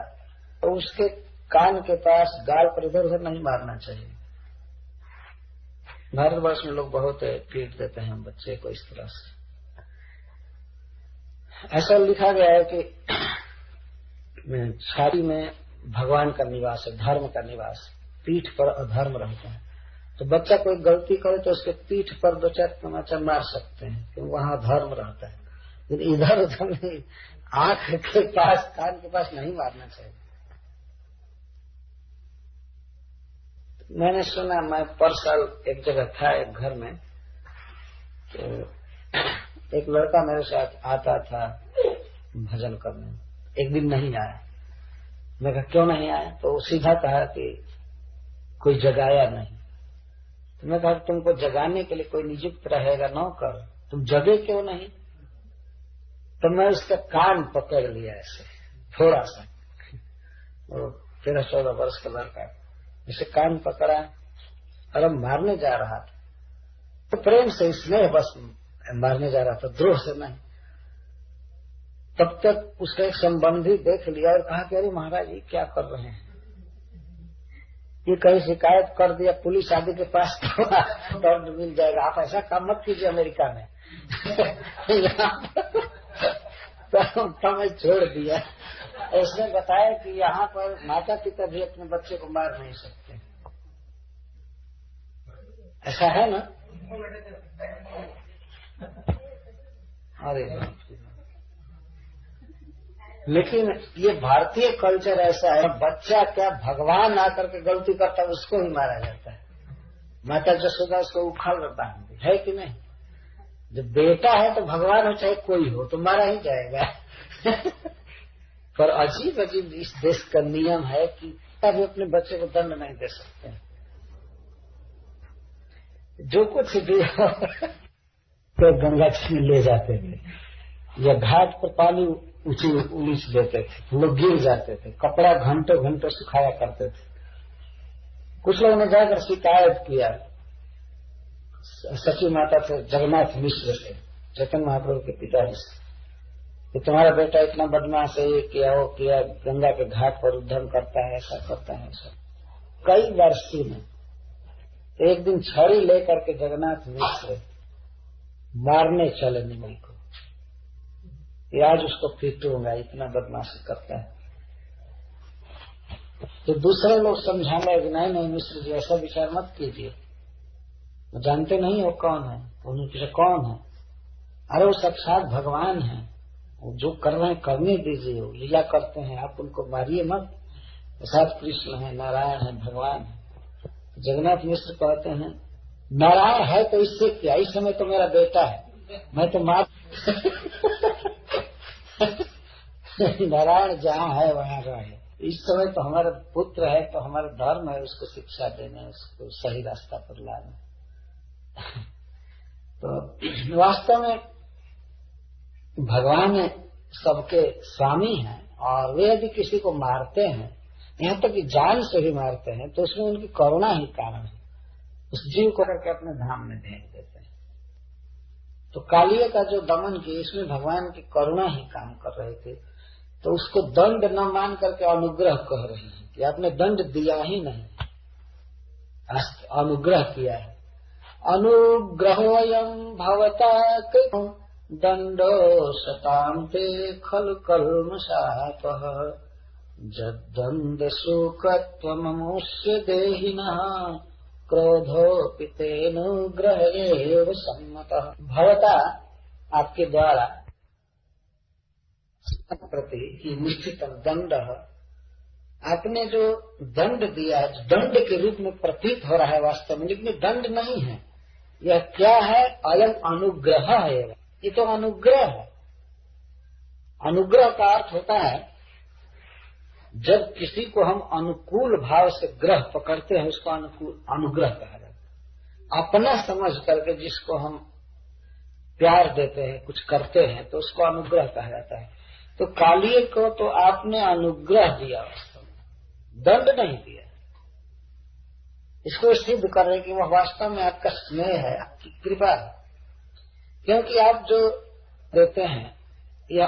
[SPEAKER 1] तो उसके कान के पास गाल पर इधर उधर नहीं मारना चाहिए। भारतवर्ष में लोग बहुत पीट देते हैं बच्चे को इस तरह से। ऐसा लिखा गया है कि छाती में भगवान का निवास है, धर्म का निवास, पीठ पर अधर्म रहता है। तो बच्चा कोई गलती करे तो उसके पीठ पर दो चार तमाचा मार सकते हैं, क्योंकि वहां धर्म रहता है। लेकिन इधर उधर नहीं, आंख के पास, कान के पास नहीं मारना चाहिए। मैंने सुना, मैं पर साल एक जगह था, एक घर में, तो एक लड़का मेरे साथ आता था भजन करने। एक दिन नहीं आया। मैं कहा क्यों नहीं आया? तो वो सीधा कहा कि कोई जगाया नहीं। तो मैं कहा तुमको जगाने के लिए कोई नियुक्त रहेगा नौकर, तुम जगे क्यों नहीं? तो मैं उसका कान पकड़ लिया ऐसे थोड़ा सा, वो 13-14 वर्ष का लड़का, इसे कान पकड़ा और अब मारने जा रहा था। तो प्रेम से, स्नेह बस मारने जा रहा था, द्रोह से नहीं। तब तक उसका एक संबंधी देख लिया और कहा कि अरे महाराज ये क्या कर रहे हैं, ये कहीं शिकायत कर दिया पुलिस आदि के पास तो दंड मिल जाएगा, आप ऐसा काम मत कीजिए अमेरिका में। तो मैं छोड़ दिया। उसने बताया कि यहाँ पर माता पिता भी अपने बच्चे को मार नहीं सकते, ऐसा है ना? अरे लेकिन ये भारतीय कल्चर ऐसा है, बच्चा क्या भगवान आकर के गलती करता है उसको ही मारा जाता है। माता जसोदा उसको उखाड़ बांध दी है कि नहीं? जब बेटा है तो भगवान हो चाहे कोई हो तो मारा ही जाएगा। पर अजीब अजीब इस देश का नियम है कि भी अपने बच्चे को दंड नहीं दे सकते। जो कुछ भी तो गंगा जी में ले जाते थे या घाट पर पानी ऊंची उलीच देते थे, लोग गिर जाते थे, कपड़ा घंटों घंटों सुखाया करते थे। कुछ लोगों ने जाकर शिकायत किया सची माता से, जगन्नाथ मिश्र से, चैतन्य महाप्रभु के पिताजी से, कि तुम्हारा बेटा इतना बदमाश है, ये किया वो किया, गंगा के घाट पर उद्यम करता है, ऐसा करता है ऐसा। कई बार सुने। एक दिन छड़ी लेकर के जगन्नाथ मिश्र मारने चले निमल को, कि आज उसको पीटूंगा, इतना बदमाशी करता है। तो दूसरे लोग समझाने लगे, नहीं नहीं मिश्र जी ऐसा विचार मत कीजिए, जानते नहीं वो कौन है। उन्होंने पूछा कौन है? अरे वो साक्षात भगवान है, वो जो कर रहे हैं करने दीजिए, वो लीला करते हैं, आप उनको मारिए मत। साथ कृष्ण है, नारायण है, भगवान है। जगन्नाथ मिश्र कहते हैं नारायण है तो इससे क्या, इस समय तो मेरा बेटा है, मैं तो मार नारायण जहाँ है वहाँ रहे, इस समय तो हमारा पुत्र है, तो हमारा धर्म है उसको शिक्षा देना, उसको सही रास्ता पर लाना। तो वास्तव में भगवान सबके स्वामी हैं, और वे यदि किसी को मारते हैं, यहाँ तक कि जान से भी मारते हैं, तो उसमें उनकी करुणा ही कारण है। उस जीव को करके अपने धाम में भेज देते हैं। तो कालिये का जो दमन किया, इसमें भगवान की करुणा ही काम कर रहे थे। तो उसको दंड न मान करके अनुग्रह कह रहे हैं कि आपने दंड दिया ही नहीं, अनुग्रह किया है। अनुग्रहोऽयं भवता कृतो दंडो शतां ते खलु कल्मषापः जद्दंड शोकत्वममुष्य देहिनः क्रोधोऽपि तेऽनुग्रह एव सम्मतः। भवता आपके द्वारा प्रति निश्चित दंड, आपने जो दंड दिया है, दंड के रूप में प्रतीत हो रहा है वास्तव में, लेकिन दंड नहीं है। यह क्या है? अयम अनुग्रह है। ये तो अनुग्रह है। अनुग्रह का अर्थ होता है जब किसी को हम अनुकूल भाव से ग्रह पकड़ते हैं, उसको अनुग्रह कहा जाता है। अपना समझ करके जिसको हम प्यार देते हैं, कुछ करते हैं, तो उसको अनुग्रह कहा जाता है। तो कालिये को तो आपने अनुग्रह दिया, वास्तव में दंड नहीं दिया। इसको सिद्ध कर रहे कि वह वास्तव में आपका स्नेह है, आपकी कृपा है। क्योंकि आप जो देते हैं या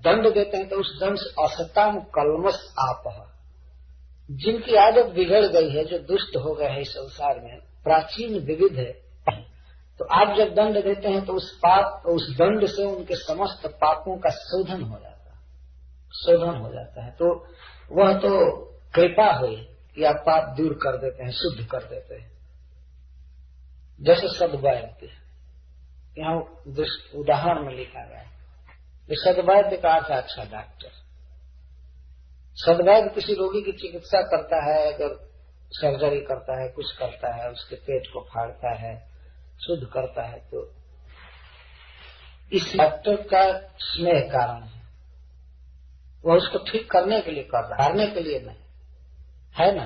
[SPEAKER 1] दंड देते हैं, तो उस दंड से असताम कलमस आप, जिनकी आदत बिगड़ गई है, जो दुष्ट हो गए हैं इस संसार में, प्राचीन विविध है, तो आप जब दंड देते हैं तो उस दंड से उनके समस्त पापों का शोधन हो जाता है। तो वह तो कृपा हुई कि आप पाप दूर कर देते हैं, शुद्ध कर देते हैं। जैसे सद्वैद्य, यहाँ उदाहरण में लिखा गया है। सद्वैद्य का अर्थ है अच्छा डॉक्टर। सद्वैद्य किसी रोगी की चिकित्सा करता है, अगर सर्जरी करता है, कुछ करता है, उसके पेट को फाड़ता है, शुद्ध करता है, तो इस डॉक्टर का स्नेह कारण है। वह उसको ठीक करने के लिए कर रहा है, हारने के लिए नहीं है ना।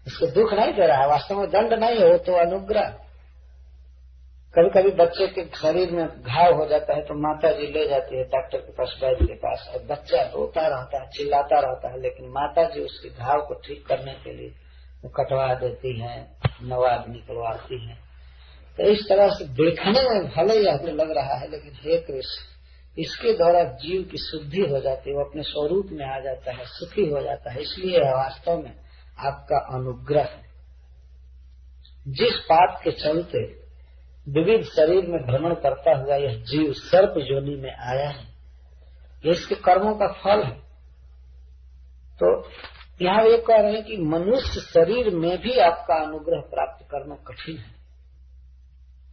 [SPEAKER 1] उसको दुख नहीं दे रहा है, वास्तव में दंड नहीं हो तो अनुग्रह। कभी कभी बच्चे के शरीर में घाव हो जाता है, तो माता जी ले जाती है डॉक्टर के पास, वैद्य के पास, और बच्चा रोता रहता है, चिल्लाता रहता है, लेकिन माता जी उसके घाव को ठीक करने के लिए कटवा देती है, नवाब निकलवाती है। तो इस तरह से देखने में भले ही लग रहा है, लेकिन हे कृष्ण, इसके द्वारा जीव की शुद्धि हो जाती है, वो अपने स्वरूप में आ जाता है, सुखी हो जाता है। इसलिए वास्तव में आपका अनुग्रह है। जिस पाप के चलते विविध शरीर में भ्रमण करता हुआ यह जीव सर्प योनि में आया है, ये इसके कर्मों का फल है। तो यहाँ ये कह रहे हैं कि मनुष्य शरीर में भी आपका अनुग्रह प्राप्त करना कठिन है,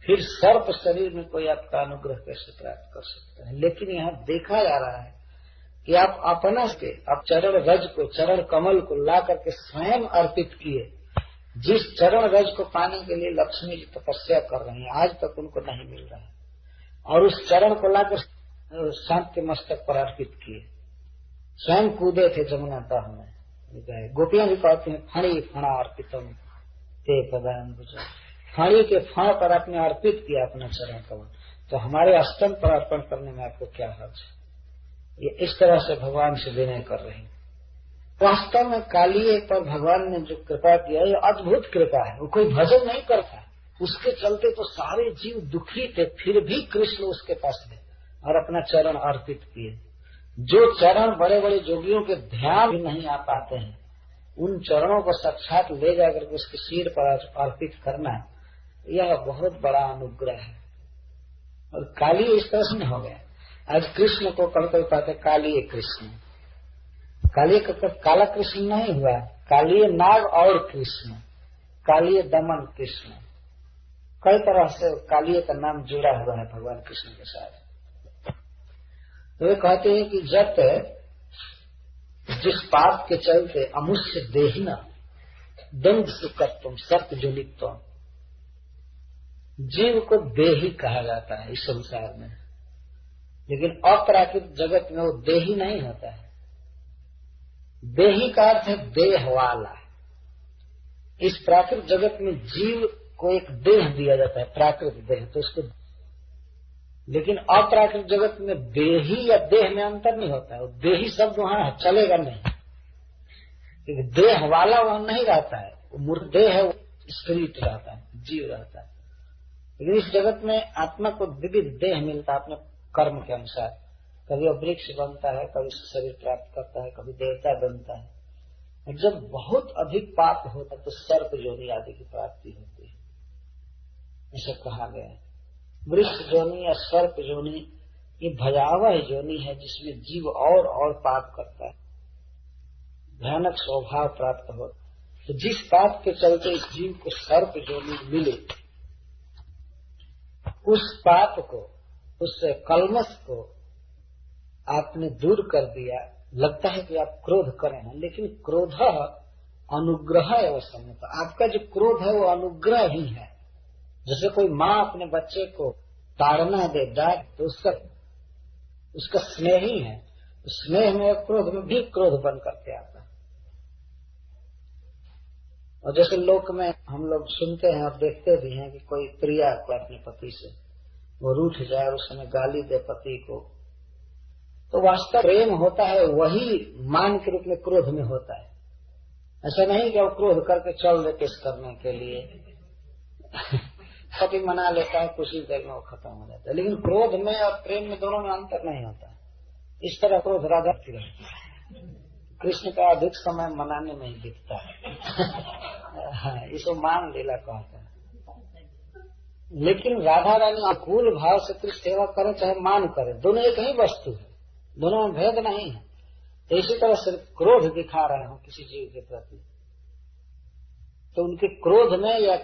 [SPEAKER 1] फिर सर्प शरीर में कोई आपका अनुग्रह कैसे प्राप्त कर सकता है। लेकिन यहाँ देखा जा रहा है कि आप अपना से आप चरण रज को, चरण कमल को ला करके स्वयं अर्पित किए। जिस चरण रज को पाने के लिए लक्ष्मी जी तपस्या कर रही हैं, आज तक उनको नहीं मिल रहा है। और उस चरण को लाकर सांप के मस्तक पर अर्पित किए। स्वयं कूदे थे जमुना तह में। गोपियां भी कहती हैं फणी फणा अर्पितम ते पदाम्बुज, फणी के फण पर आपने अर्पित किया अपना चरण कमल, तो हमारे स्तन पर अर्पण करने में आपको क्या हर्ज। ये इस तरह से भगवान से विनय कर रहे हैं। वास्तव में कालिए पर भगवान ने जो कृपा किया ये अद्भुत कृपा है। वो कोई भजन नहीं करता, उसके चलते तो सारे जीव दुखी थे, फिर भी कृष्ण उसके पास गए और अपना चरण अर्पित किए। जो चरण बड़े बड़े जोगियों के ध्यान भी नहीं आ पाते हैं, उन चरणों को साक्षात ले जाकर के उसके सिर पर अर्पित करना, यह बहुत बड़ा अनुग्रह है। और काली इस तरह से नहीं हो गया। आज कृष्ण को कभी पाते काली कृष्ण, काली का काला कृष्ण नहीं हुआ, काली नाग और कृष्ण, काली दमन कृष्ण, कई तरह से काली का नाम जुड़ा हुआ है भगवान कृष्ण के साथ। तो वे कहते हैं कि जब जिस पाप के चलते अमुष्य देहिना दंड सुखत्व सत्य जोनित्व, जीव को देही कहा जाता है इस संसार में, लेकिन अपराकृत जगत में वो देही नहीं होता है। देही का अर्थ है देह वाला। इस प्राकृत जगत में जीव को एक देह दिया जाता है, प्राकृत देह, तो उसको, लेकिन अपराकृत जगत में देही या देह में अंतर नहीं होता है। देही शब्द वहां चलेगा नहीं, क्योंकि देह वाला वहां नहीं रहता है, वो मूर्देह है, वो स्पिरिट रहता है, जीव रहता है। लेकिन इस जगत में आत्मा को विविध देह मिलता है अपने कर्म के अनुसार। कभी वो वृक्ष बनता है, कभी शरीर प्राप्त करता है, कभी देवता बनता है। और जब बहुत अधिक पाप होता है तो सर्प योनि आदि की प्राप्ति होती है, ऐसा कहा गया है। वृक्ष योनि या सर्प योनि ये भयावह योनि है, जिसमें जीव और पाप करता है, भयानक स्वभाव प्राप्त हो। तो जिस पाप के चलते इस जीव को सर्प योनि मिले, उस पाप को, उस कलमश को आपने दूर कर दिया। लगता है कि आप क्रोध करें हैं, लेकिन क्रोध अनुग्रह है। वो समय आपका जो क्रोध है वो अनुग्रह ही है। जैसे कोई माँ अपने बच्चे को ताड़ना दे, डांट, तो उसका स्नेह ही है। स्नेह में क्रोध में भी क्रोध बन करके आता है। और जैसे लोक में हम लोग सुनते हैं और देखते भी हैं कि कोई प्रिया को अपने पति से वो रूठ जाए और उस समय गाली दे पति को, तो वास्तव प्रेम होता है वही मान के रूप में क्रोध में होता है। ऐसा नहीं कि वो क्रोध करके चल दे किस करने के लिए पति मना लेता है, कुछ ही देर में वो खत्म हो जाता है। लेकिन क्रोध में और प्रेम में दोनों में अंतर नहीं होता। इस तरह क्रोध राधा की रहती है। कृष्ण का अधिक समय मनाने में ही दिखता है। इसको मान लीला कहता है। लेकिन राधा रानी अनुकूल भाव से कृष्ण सेवा करें चाहे मान करें, दोनों एक ही वस्तु है, दोनों में भेद नहीं है। तो इसी तरह से क्रोध दिखा रहे हो किसी जीव के प्रति, तो उनके क्रोध में या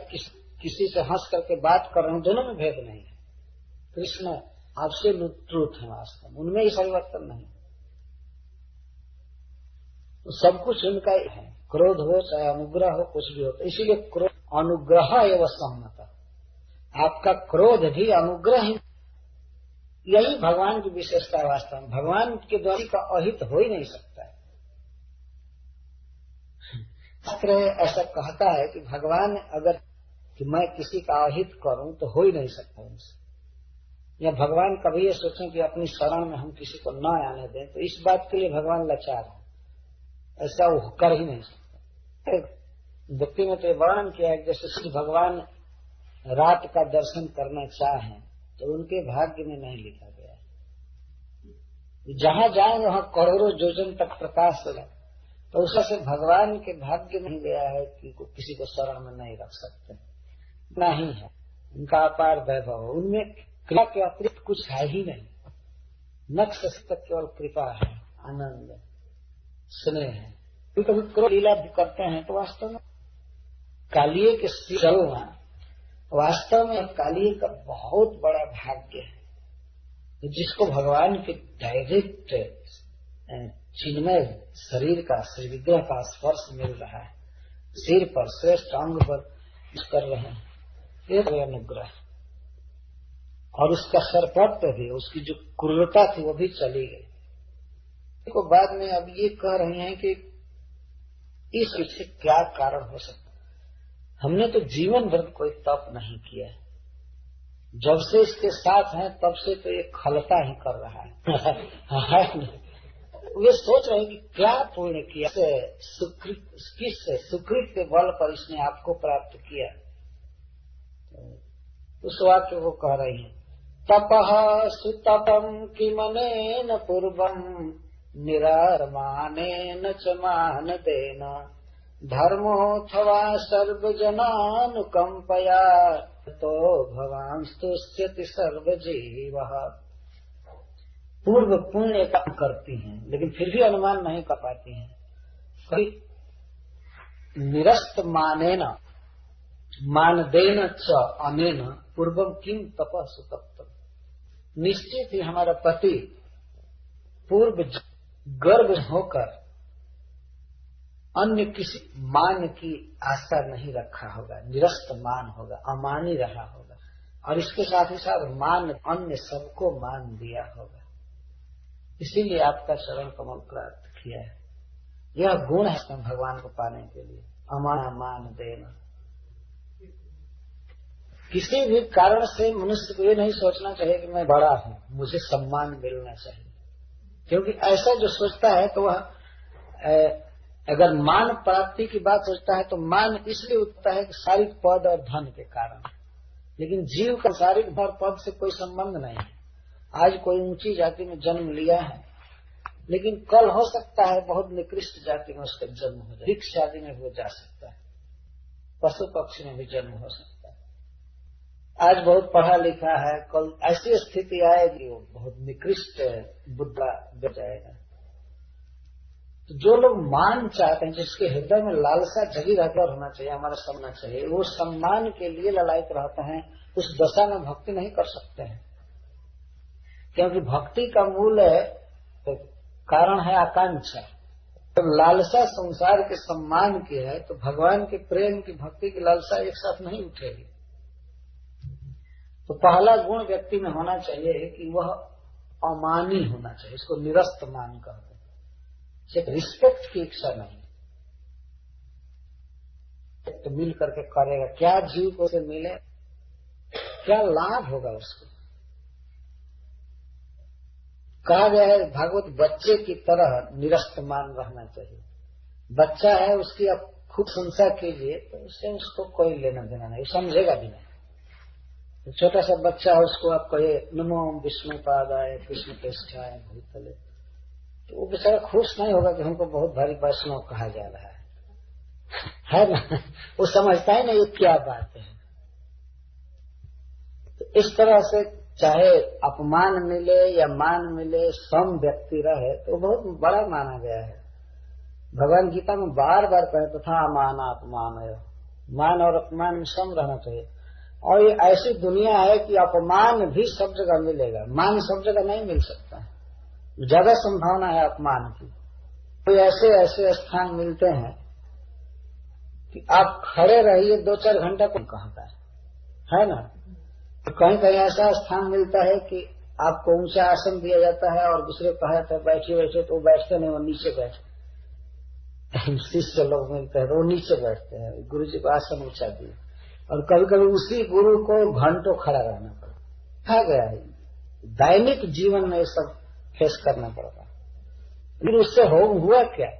[SPEAKER 1] किसी से हंस करके बात कर रहे हो, दोनों में भेद नहीं है। कृष्ण आपसे ट्रूथ है वास्तव में, उनमें ही परिवर्तन नहीं। तो सब कुछ उनका ही है, क्रोध हो चाहे अनुग्रह हो, कुछ भी हो। तो इसीलिए क्रोध अनुग्रह एवं सम्मता, आपका क्रोध भी अनुग्रह ही, यही भगवान की विशेषता है। वास्तव में भगवान के द्वारा का अहित हो ही नहीं सकता है। शास्त्र ऐसा कहता है कि भगवान अगर कि मैं किसी का अहित करूं तो हो ही नहीं सकता उनसे, या भगवान कभी ये सोचें कि अपनी शरण में हम किसी को न आने दें, तो इस बात के लिए भगवान लाचार है, ऐसा वो कर ही नहीं सकता। व्यक्ति में तो ये वर्णन किया है जैसे श्री भगवान रात का दर्शन करना चाहें तो उनके भाग्य में नहीं लिखा गया है। जहां जाए वहां करोड़ों योजन तक प्रकाश हो, तो उससे भगवान के भाग्य में गया है कि किसी को शरण में नहीं रख सकते। नहीं है उनका अपार वैभव, उनमें कृपा के अतिरिक्त कुछ है ही नहीं। नक्श तक केवल कृपा है, आनंद, स्नेह है। कभी क्रोध लीला भी करते हैं तो वास्तव में कालिए के चलना वास्तव में कालिए का बहुत बड़ा भाग्य है, जिसको भगवान के डायरेक्ट चिन्मय शरीर का, श्री विग्रह का स्पर्श मिल रहा है, सिर पर श्रेष्ठ अंग पर कर रहे हैं। ये अनुग्रह। और उसका सरपत्व भी, उसकी जो क्रूरता थी वो भी चली गई। तो बाद में अब ये कह रहे हैं कि इस पीछे क्या कारण हो सकता। हमने तो जीवन भर कोई तप नहीं किया, जब से इसके साथ हैं तब से तो ये खलता ही कर रहा है। वे सोच रहे हैं कि क्या पुण्य किया, सुकृत के बल पर इसने आपको प्राप्त किया। उस वाक्य को कह रही है, तपः सुतपम किमनेन पूर्वम निरारमानेन च मानदेन धर्मोऽथवा सर्वजनानुकंपया तो भवान् स्तुष्यति सर्वजीवः। पूर्व पुण्य काम करती हैं लेकिन फिर भी अनुमान नहीं कर पाती हैं। कभी निरस्त मानेन मानदेन च अनेन पूर्वम किम तपः सुतप्तम। निश्चित ही हमारा पति पूर्व गर्भ होकर अन्य किसी मान की आशा नहीं रखा होगा, निरस्त मान होगा, अमानी रहा होगा, और इसके साथ ही साथ मान अन्य सबको मान दिया होगा। इसीलिए आपका चरण कमल प्राप्त किया है। यह गुण है भगवान को पाने के लिए, अमाना मान देना। किसी भी कारण से मनुष्य को ये नहीं सोचना चाहिए कि मैं बड़ा हूं, मुझे सम्मान मिलना चाहिए, क्योंकि ऐसा जो सोचता है तो वह अगर मान प्राप्ति की बात सोचता है तो मान इसलिए उठता है कि शारीरिक पद और धन के कारण, लेकिन जीव का शारीरिक और पद से कोई संबंध नहीं है। आज कोई ऊंची जाति में जन्म लिया है, लेकिन कल हो सकता है बहुत निकृष्ट जाति में उसका जन्म हो जाए, भिक्ष आदि में हो जा सकता है, पशु पक्षी में भी जन्म हो सकता है। आज बहुत पढ़ा लिखा है, कल ऐसी स्थिति आएगी वो बहुत निकृष्ट बुद्धि बन जाएगा। तो जो लोग मान चाहते हैं, जिसके हृदय में लालसा जगी रहकर होना चाहिए, हमारा समझना चाहिए, वो सम्मान के लिए ललायत रहते हैं, उस दशा में भक्ति नहीं कर सकते हैं, क्योंकि भक्ति का मूल तो कारण है आकांक्षा। जब लालसा संसार के सम्मान की है तो भगवान के प्रेम की, भक्ति की लालसा एक साथ नहीं उठेगी। तो पहला गुण व्यक्ति में होना चाहिए कि वह अमानी होना चाहिए, इसको निरस्त मान कहते हैं। सिर्फ रिस्पेक्ट की इच्छा नहीं, तो मिल करके करेगा, क्या जीव को से मिले, क्या लाभ होगा उसको। कहा गया है भागवत बच्चे की तरह निरस्त मान रहना चाहिए। बच्चा है, उसकी आप खूब प्रशंसा कीजिए तो उससे उसको कोई लेना देना नहीं, समझेगा भी नहीं। तो छोटा सा बच्चा है, उसको आप कहे नमो विष्णु पादाय कृष्ण केष्ठाय भूतले, तो वो बेचारा खुश नहीं होगा कि हमको बहुत भारी वैष्णव कहा जा रहा है ना। वो समझता है ना ये क्या बात है। तो इस तरह से चाहे अपमान मिले या मान मिले, सम व्यक्ति रहे तो बहुत बड़ा माना गया है। भगवान गीता में बार बार कहते था अमान अपमान है, मान और अपमान में सम रहना चाहिए। और ये ऐसी दुनिया है कि अपमान भी सब जगह मिलेगा, मान सब जगह नहीं मिल सकता है, ज्यादा संभावना है अपमान की। तो ऐसे ऐसे स्थान मिलते हैं कि आप खड़े रहिए 2-4 घंटा को कहता है ना। तो कहीं कहीं ऐसा स्थान मिलता है कि आपको ऊंचा आसन दिया जाता है और दूसरे कहा जाता है बैठिए बैठिए, तो वो बैठते नहीं, वो नीचे बैठे। शिष्य लोग मिलते हैं तो वो नीचे बैठते हैं, गुरु जी को आसन ऊंचा दिए। और कभी कभी उसी गुरु को घंटों खड़ा रहना पड़ता है। गया है दैनिक जीवन में ये सब फेस करना पड़ता है। लेकिन उससे हुआ क्या?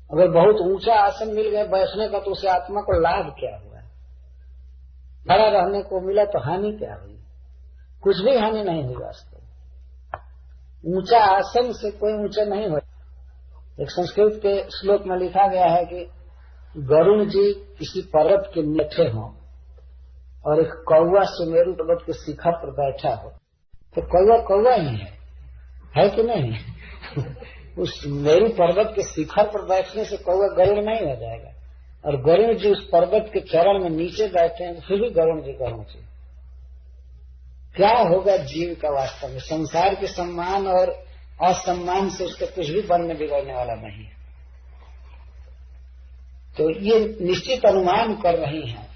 [SPEAKER 1] अगर बहुत ऊंचा आसन मिल गया बैठने का तो उसे आत्मा को लाभ क्या हुआ? खड़ा रहने को मिला तो हानि क्या हुई? कुछ भी हानि नहीं हुई। वास्तव ऊंचा आसन से कोई ऊंचा नहीं हुआ। एक संस्कृत के श्लोक में लिखा गया है कि गरुण जी किसी पर्वत के नीचे हों और एक कौवा सुमेरु पर्वत के शिखर पर बैठा हो, तो कौवा कौवा ही है कि नहीं? उस मेरु पर्वत के शिखर पर बैठने से कौवा गरुण नहीं हो जाएगा। और गरुण जी उस पर्वत के चरण में नीचे बैठे हैं, फिर भी गरुण जी गरुण जी। क्या होगा जीव का वास्तव में? संसार के सम्मान और असम्मान से उसका कुछ भी बनने बिगड़ने वाला नहीं है। तो ये निश्चित अनुमान कर रही हैं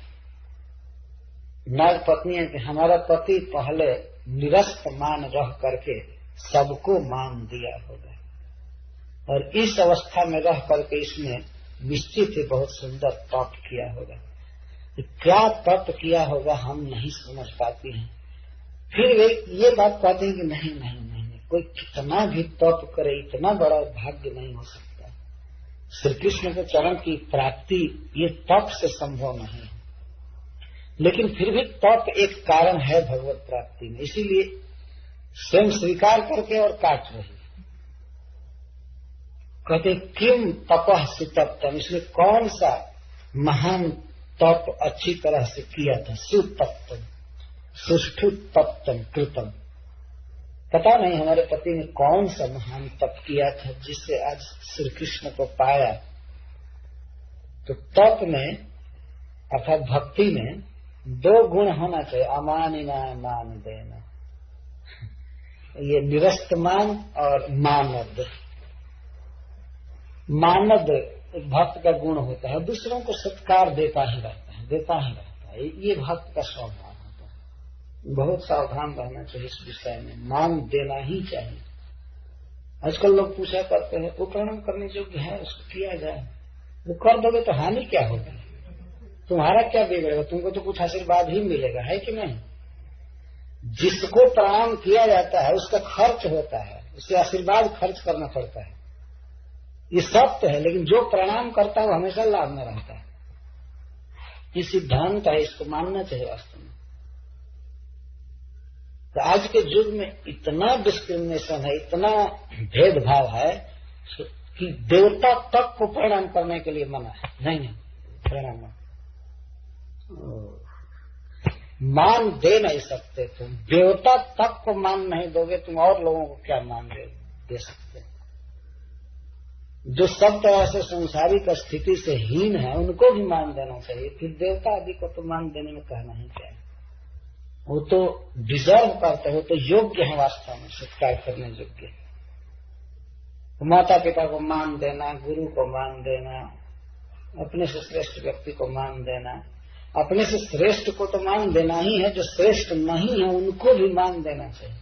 [SPEAKER 1] नाग पत्नी है कि हमारा पति पहले निरस्त मान रह करके सबको मान दिया होगा, और इस अवस्था में रह करके इसने निश्चित ही बहुत सुंदर तप किया होगा। क्या तप किया होगा हम नहीं समझ पाती हैं। फिर वे ये बात कहते हैं कि नहीं नहीं नहीं, कोई कितना भी तप करे इतना बड़ा भाग्य नहीं हो सकता। श्री कृष्ण के चरण की प्राप्ति ये तप से संभव नहीं है, लेकिन फिर भी तप एक कारण है भगवत प्राप्ति में, इसीलिए स्वयं स्वीकार करके और काट रही। कहते किम तपः सुतप्तम, इसने कौन सा महान तप अच्छी तरह से किया था। सुतप्तम सुष्ठु तप्तम कृतम, पता नहीं हमारे पति ने कौन सा महान तप किया था जिससे आज श्री कृष्ण को पाया। तो तप में अर्थात भक्ति में दो गुण होना चाहिए, अमानिना मान देना, ये निरस्त मान और मानद। मानद एक भक्त का गुण होता है, दूसरों को सत्कार देता ही रहता है, ये भक्त का स्वभाव होता है। बहुत सावधान रहना चाहिए इस विषय में, मान देना ही चाहिए। आजकल लोग पूछा करते हैं वो प्रणाम करने योग्य है, उसको किया जाए। वो कर दोगे तो हानि क्या होगी, तुम्हारा क्या बिगड़ेगा, तुमको तो कुछ आशीर्वाद ही मिलेगा, है कि नहीं। जिसको प्रणाम किया जाता है उसका खर्च होता है, उससे आशीर्वाद खर्च करना पड़ता है, ये सत्य है। लेकिन जो प्रणाम करता है वो हमेशा लाभ में रहता है, ये सिद्धांत है, इसको मानना चाहिए वास्तव में। तो आज के युग में इतना डिस्क्रिमिनेशन है, इतना भेदभाव है कि देवता तक को प्रणाम करने के लिए मना है। नहीं प्रणाम मान दे नहीं सकते तुम, देवता तक को मान नहीं दोगे तुम, और लोगों को क्या मान दे सकते। जो सब तरह से सांसारिक स्थिति से हीन है उनको भी मान देना चाहिए, फिर देवता आदि को तो मान देने में कहना ही क्या है। वो तो डिजर्व करते हो, तो योग्य है वास्तव में, सत्कार करने योग्य। तो माता पिता को मान देना, गुरु को मान देना, अपने से श्रेष्ठ व्यक्ति को मान देना, अपने से श्रेष्ठ को तो मान देना ही है, जो श्रेष्ठ नहीं है उनको भी मान देना चाहिए,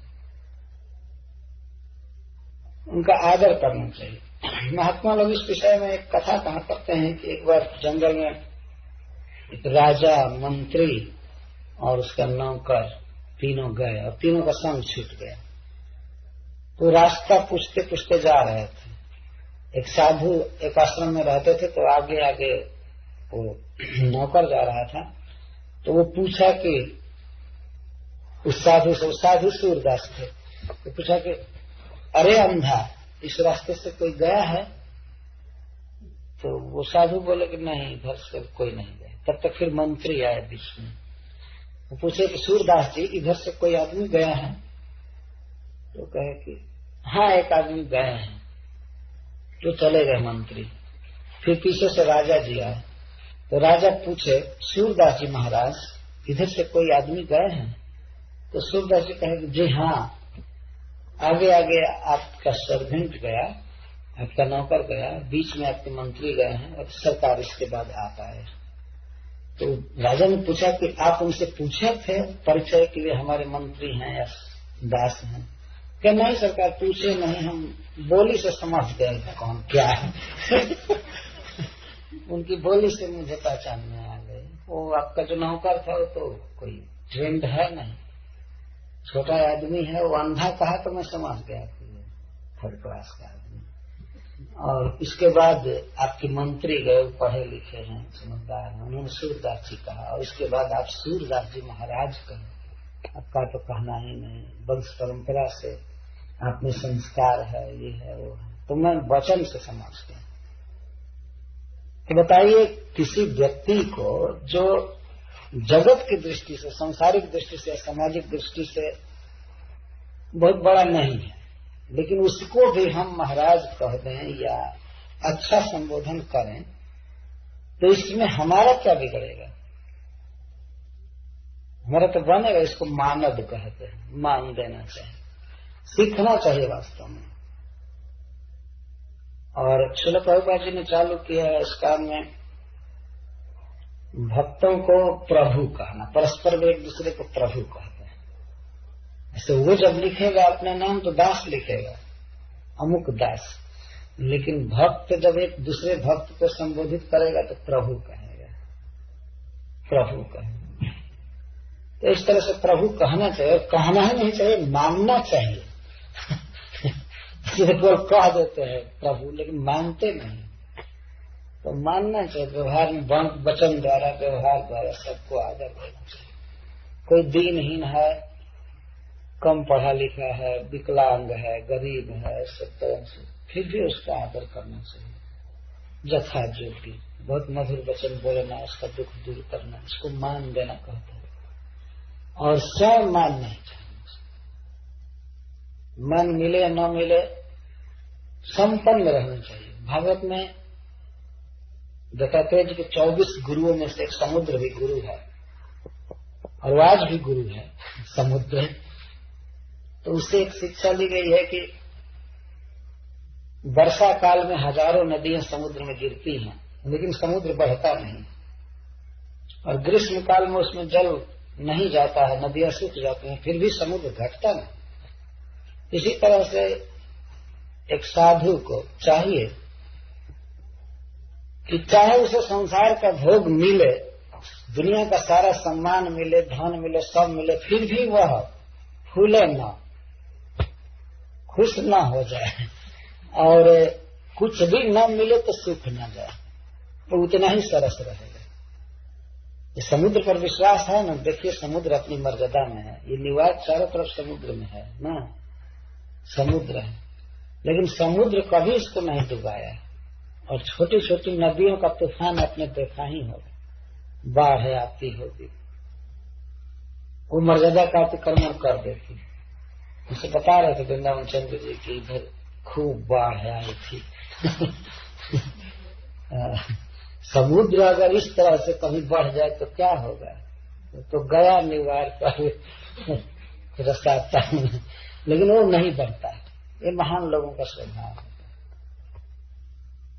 [SPEAKER 1] उनका आदर करना चाहिए। महात्मा लोग इस विषय में एक कथा कहा करते हैं कि एक बार जंगल में एक राजा, मंत्री और उसका नौकर तीनों गए और तीनों का संग छूट गया। तो रास्ता पूछते पूछते जा रहे थे। एक साधु एक आश्रम में रहते थे, तो आगे आगे वो नौकर जा रहा था। तो वो पूछा कि उस साधु से, साधु सूरदास थे, तो पूछा कि अरे अंधा, इस रास्ते से कोई गया है? तो वो साधु बोले कि नहीं, इधर से कोई नहीं गया। तब तक फिर मंत्री आए बीच में, वो पूछे कि सूरदास जी इधर से कोई आदमी गया है? तो कहे कि हाँ एक आदमी गए हैं। तो चले गए मंत्री। फिर पीछे से राजा जी आए, तो राजा पूछे सूरदास जी महाराज इधर से कोई आदमी गए हैं? तो सूरदास जी कहे कि जी हाँ, आगे आगे आपका सर्वेंट गया, आपका नौकर गया, बीच में आपके मंत्री गए हैं और सरकार इसके बाद आप आए। तो राजा ने पूछा कि आप उनसे पूछे थे परिचय के लिए हमारे मंत्री हैं या दास हैं? क्या नहीं सरकार, पूछे नहीं, हम बोली से समझ गए कौन क्या है। उनकी बोली से मुझे पहचान में आ गई। वो आपका जो नौकर था वो तो कोई ट्रेंड है नहीं, छोटा आदमी है। वो अंधा कहा तो मैं समझ गया कि थर्ड क्लास का आदमी। और इसके बाद आपके मंत्री गए, पढ़े लिखे हैं, समझदार हैं, उन्होंने सूरदास जी कहा। और इसके बाद आप सूरदास जी महाराज कहें, आपका तो कहना ही नहीं, वंश परंपरा से आप में संस्कार है, ये है वो है। तो मैं वचन से समझ गया। तो बताइए किसी व्यक्ति को जो जगत की दृष्टि से, सांसारिक दृष्टि से, सामाजिक दृष्टि से बहुत बड़ा नहीं है, लेकिन उसको भी हम महाराज कह दें या अच्छा संबोधन करें, तो इसमें हमारा क्या बिगड़ेगा? हमारा तो बनेगा। इसको मानद कहते हैं, मान देना चाहिए, सीखना चाहिए वास्तव में। और श्रील प्रभुपाद जी ने चालू किया है इस काम में भक्तों को प्रभु कहना, परस्पर वे एक दूसरे को प्रभु कहते हैं। ऐसे वो जब लिखेगा अपने नाम तो दास लिखेगा, अमुक दास, लेकिन भक्त जब एक दूसरे भक्त को संबोधित करेगा तो प्रभु कहेगा, प्रभु कहेगा। तो इस तरह से प्रभु कहना चाहिए, कहना ही नहीं चाहिए, मानना चाहिए। केवल कह देते हैं प्रभु, लेकिन मानते नहीं। तो मानना चाहिए, व्यवहार में वचन द्वारा, व्यवहार द्वारा सबको आदर देना चाहिए। कोई दीनहीन है, कम पढ़ा लिखा है, विकलांग है, गरीब है, सब तरह से, फिर भी उसका आदर करना चाहिए यथा योग्य। बहुत मधुर वचन बोलना, उसका दुख दूर करना, उसको मान देना कहते हैं। और स्वयं मान नहीं चाहिए, मन मिले या न मिले संपन्न रहना चाहिए। भागवत में दत्तात्रेय जी के 24 गुरुओं में से एक समुद्र भी गुरु है, और आज भी गुरु है समुद्र। तो उससे एक शिक्षा ली गई है कि वर्षा काल में हजारों नदियां समुद्र में गिरती हैं, लेकिन समुद्र बढ़ता नहीं, और ग्रीष्म काल में उसमें जल नहीं जाता है, नदियां सूख जाती हैं, फिर भी समुद्र घटता नहीं। इसी तरह से एक साधु को चाहिए कि चाहे उसे संसार का भोग मिले, दुनिया का सारा सम्मान मिले, धन मिले, सब मिले, फिर भी वह फूले न, खुश न हो जाए, और कुछ भी न मिले तो सूख न जाए, तो उतना ही सरस रहेगा। ये समुद्र पर विश्वास है ना। देखिए समुद्र अपनी मर्यादा में है, ये निवास चारों तरफ समुद्र में है ना, समुद्र है, लेकिन समुद्र कभी इसको नहीं डुबाया। और छोटी छोटी नदियों का तूफान आपने देखा ही होगा, बाढ़ आती होगी, वो मर्यादा का अतिक्रमण कर देती। उसे बता रहे थे वृंदावन चंद्र जी की इधर खूब बाढ़ आई थी। समुद्र अगर इस तरह से कभी बढ़ जाए तो क्या होगा, तो गया निवार कर रसाता है, लेकिन वो नहीं बढ़ता है। ये महान लोगों का स्वभाव है,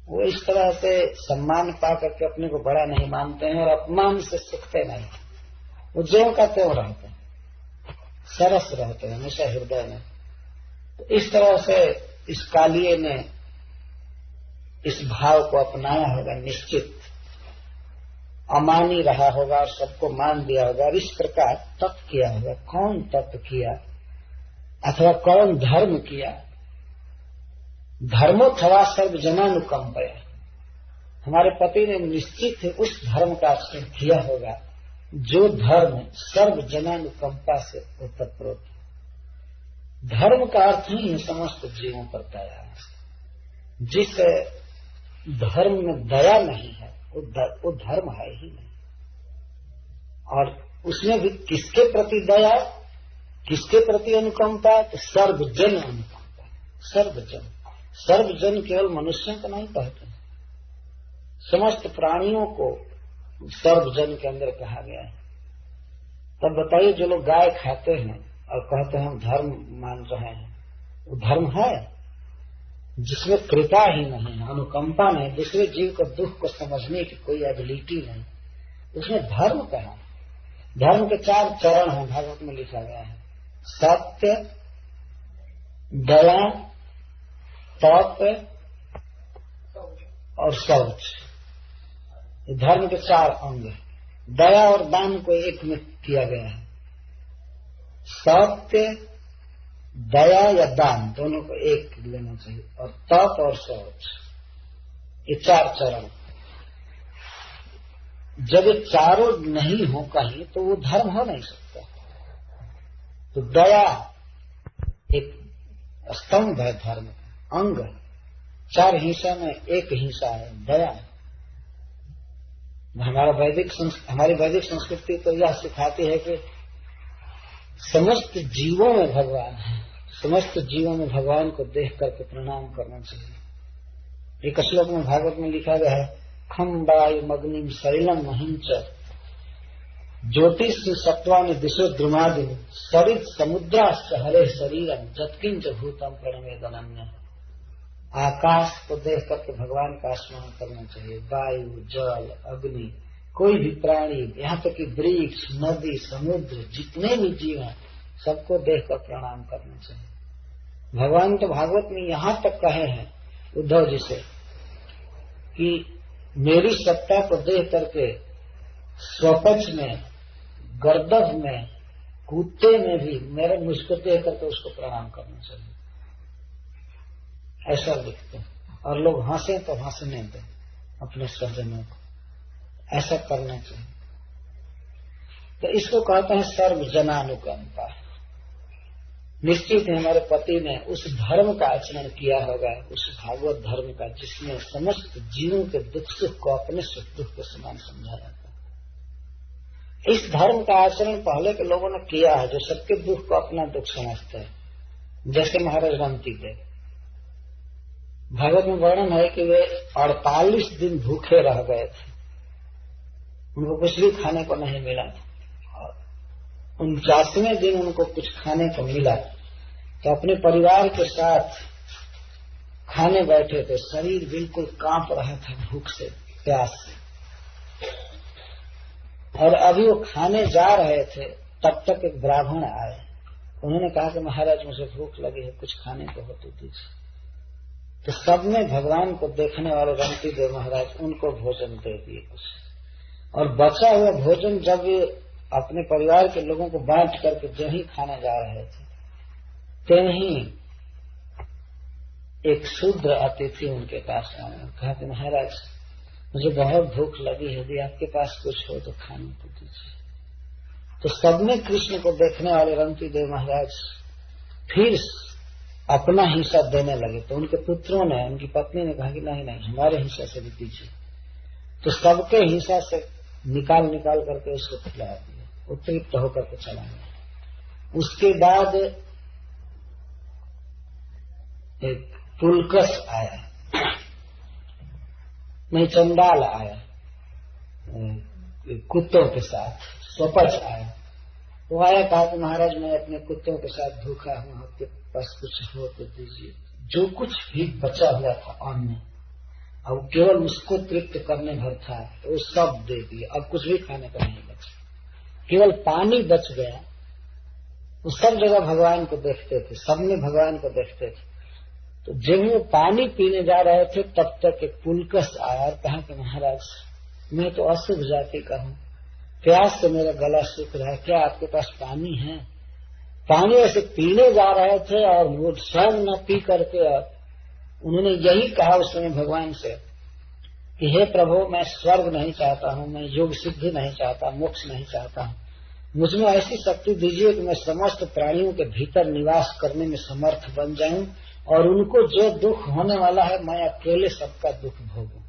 [SPEAKER 1] वो इस तरह से सम्मान पा करके अपने को बड़ा नहीं मानते हैं, और अपमान से सीखते नहीं। वो ज्यों का त्यों रहते हैं, सरस रहते हैं हमेशा हृदय में। तो इस तरह से इस कालिये ने इस भाव को अपनाया होगा, निश्चित अमानी रहा होगा और सबको मान दिया होगा, और इस प्रकार तप किया होगा। कौन तप किया अथवा कौन धर्म किया? धर्मोथवा सर्वजनानुकंपया, हमारे पति ने निश्चित ही उस धर्म का आश्रय किया होगा जो धर्म सर्वजनानुकंपा से ओतप्रोत। धर्म का अर्थ ही है समस्त जीवों पर दया। जिस धर्म में दया नहीं है वो धर्म है ही नहीं। और उसमें भी किसके प्रति दया, किसके प्रति अनुकंपा? तो सर्वजन अनुकंपा। सर्वजन, सर्वजन केवल मनुष्यों को नहीं कहते, समस्त प्राणियों को सर्वजन के अंदर कहा गया है। तब बताइए जो लोग गाय खाते हैं और कहते हैं हम धर्म मान रहे हैं, वो धर्म है? जिसमें कृपा ही नहीं है, अनुकंपा नहीं, दूसरे जीव को दुख को समझने की कोई एबिलिटी नहीं, उसमें धर्म कहा? धर्म के 4 चरण हैं, भागवत में लिखा गया है। सत्य, दया, तप और शौच, ये धर्म के 4 अंग हैं। दया और दान को एक में किया गया है। सत्य, दया या दान दोनों को एक लेना चाहिए, और तप और शौच, ये 4 चरण। जब ये चारों नहीं हो कहीं तो वो धर्म हो नहीं सकता। तो दया एक स्तंभ है धर्म का, अंग। 4 हिस्सा में एक हिस्सा है दया। हमारी वैदिक संस्कृति तो यह सिखाती है कि समस्त जीवों में भगवान है, समस्त जीवों में भगवान को देख करके प्रणाम करना चाहिए। एक श्लोक में भागवत में लिखा गया है, खम वायु मग्निम सलिलम महिंच ज्योतिष सत्वानि दिशो द्रुमादिन सरित समुद्राश्च हरे शरीरम जत्किंच भूतम प्रणवेदनन्य। आकाश को देख करके भगवान का स्मरण करना चाहिए, वायु, जल, अग्नि कोई भी प्राणी, यहाँ तक कि वृक्ष, नदी, समुद्र, जितने भी जीव हैं, सबको देखकर प्रणाम करना चाहिए। भगवान तो भागवत में यहाँ तक कहे हैं उद्धव जी से कि मेरी सत्ता को देख करके स्वपक्ष में, गर्दभ में, कुत्ते में भी मेरे मुझको देख करके उसको प्रणाम करना चाहिए, ऐसा लिखते हैं। और लोग हंसे तो हंसने दें अपने सज्जनों को, ऐसा करना चाहिए। तो इसको कहते हैं सर्वजनानुकंपा। निश्चित है हमारे पति ने उस धर्म का आचरण किया होगा, उस भागवत धर्म का, जिसमें समस्त जीवों के दुख सुख को अपने सुख दुख के समान समझा जाता है। इस धर्म का आचरण पहले के लोगों ने किया है, जो सबके दुख को अपना दुख समझते हैं। जैसे महाराज रंती देव, भागवत में वर्णन है कि वे 48 दिन भूखे रह गए थे, उनको कुछ भी खाने को नहीं मिला था। 49वें दिन उनको कुछ खाने को मिला, तो अपने परिवार के साथ खाने बैठे थे। शरीर बिल्कुल कांप रहा था भूख से, प्यास से। और अभी वो खाने जा रहे थे, तब तक एक ब्राह्मण आए। उन्होंने कहा कि महाराज मुझे भूख लगी है, कुछ खाने को हो तो दीजिए। तो सब में भगवान को देखने वाले रंती देव महाराज उनको भोजन दे दिए कुछ, और बचा हुआ भोजन जब अपने परिवार के लोगों को बांट करके जो ही खाने जा रहे थे, ते ही एक शूद्र अतिथि उनके पास आया। कहा कि महाराज मुझे बहुत भूख लगी है, यदि आपके पास कुछ हो तो खाने को दीजिए। तो सबने कृष्ण को देखने वाले रंती देव महाराज फिर अपना हिस्सा देने लगे। तो उनके पुत्रों ने, उनकी पत्नी ने कहा कि नहीं नहीं, हमारे हिस्सा से भी दीजिए। तो सबके हिस्सा से निकाल निकाल करके उसको खिला दिया, उत्तृप्त होकर के चला गया। उसके बाद एक पुलकस आया, नहीं चंडाल आया कुत्तों के साथ, स्वपच आया। वो आया, कहा कि महाराज मैं अपने कुत्तों के साथ भूखा हूं, आपके पास कुछ हो तो दीजिए। जो कुछ भी बचा हुआ था अन्न, अब केवल उसको तृप्त करने भर था, तो वो सब दे दिए। अब कुछ भी खाने का नहीं बचा, केवल पानी बच गया। वो सब जगह भगवान को देखते थे, सबने भगवान को देखते थे। तो जब वो पानी पीने जा रहे थे, तब तक एक पुलकस आया और कहा कि महाराज मैं तो अशुभ जाति का हूं, प्यास से मेरा गला सूख रहा है, क्या आपके पास पानी है? पानी ऐसे पीने जा रहे थे और वो स्वयं न पी करके, और उन्होंने यही कहा उस समय भगवान से कि हे प्रभु, मैं स्वर्ग नहीं चाहता हूं, मैं योग सिद्धि नहीं चाहता, मोक्ष नहीं चाहता हूं, मुझमें ऐसी शक्ति दीजिए कि मैं समस्त प्राणियों के भीतर निवास करने में समर्थ बन जाऊं, और उनको जो दुख होने वाला है मैं अकेले सबका दुख भोगूं।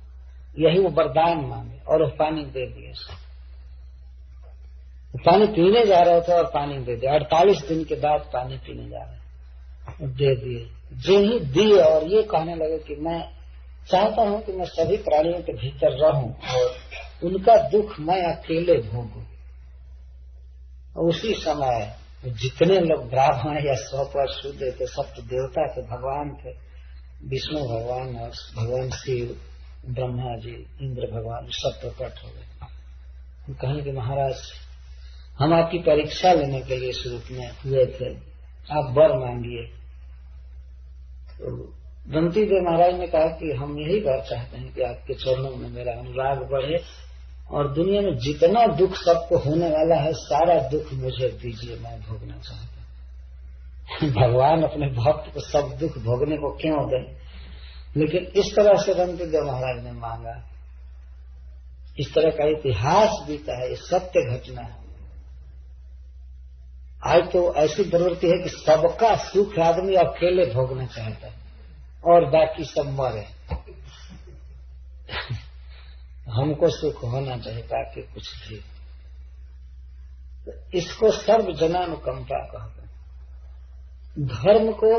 [SPEAKER 1] यही वो वरदान मांगे, और वो पानी दे दिए। पानी पीने जा रहे थे और पानी दे दिया। 48 दिन के बाद पानी पीने जा रहे, दे दिए। जो ही दिए और ये कहने लगे कि मैं चाहता हूं कि मैं सभी प्राणियों के भीतर रहूं और उनका दुख मैं अकेले भोगूं। उसी समय जितने लोग ब्राह्मण या स्वपर शूद्र थे, सब तो देवता थे, भगवान थे, विष्णु भगवान और भगवान शिव, ब्रह्मा जी, इंद्र भगवान, सब प्रकट हो गए। कहें कि महाराज हम आपकी परीक्षा लेने के लिए इस रूप में हुए थे, आप वर मांगिए। तो रंती देव महाराज ने कहा कि हम यही वर चाहते हैं कि आपके चरणों में मेरा अनुराग बढ़े और दुनिया में जितना दुख सबको होने वाला है, सारा दुख मुझे दीजिए, मैं भोगना चाहता हूं। भगवान अपने भक्त को सब दुख भोगने को क्यों दें? लेकिन इस तरह से रंती देव महाराज ने मांगा। इस तरह का इतिहास बीता है, ये सत्य घटना है। आज तो ऐसी प्रवृत्ति है कि सबका सुख आदमी अकेले भोगना चाहता है और बाकी सब मरे। हमको सुख होना चाहिए ताकि कुछ भी। इसको सर्वजनानुकंपा कहते हैं। धर्म को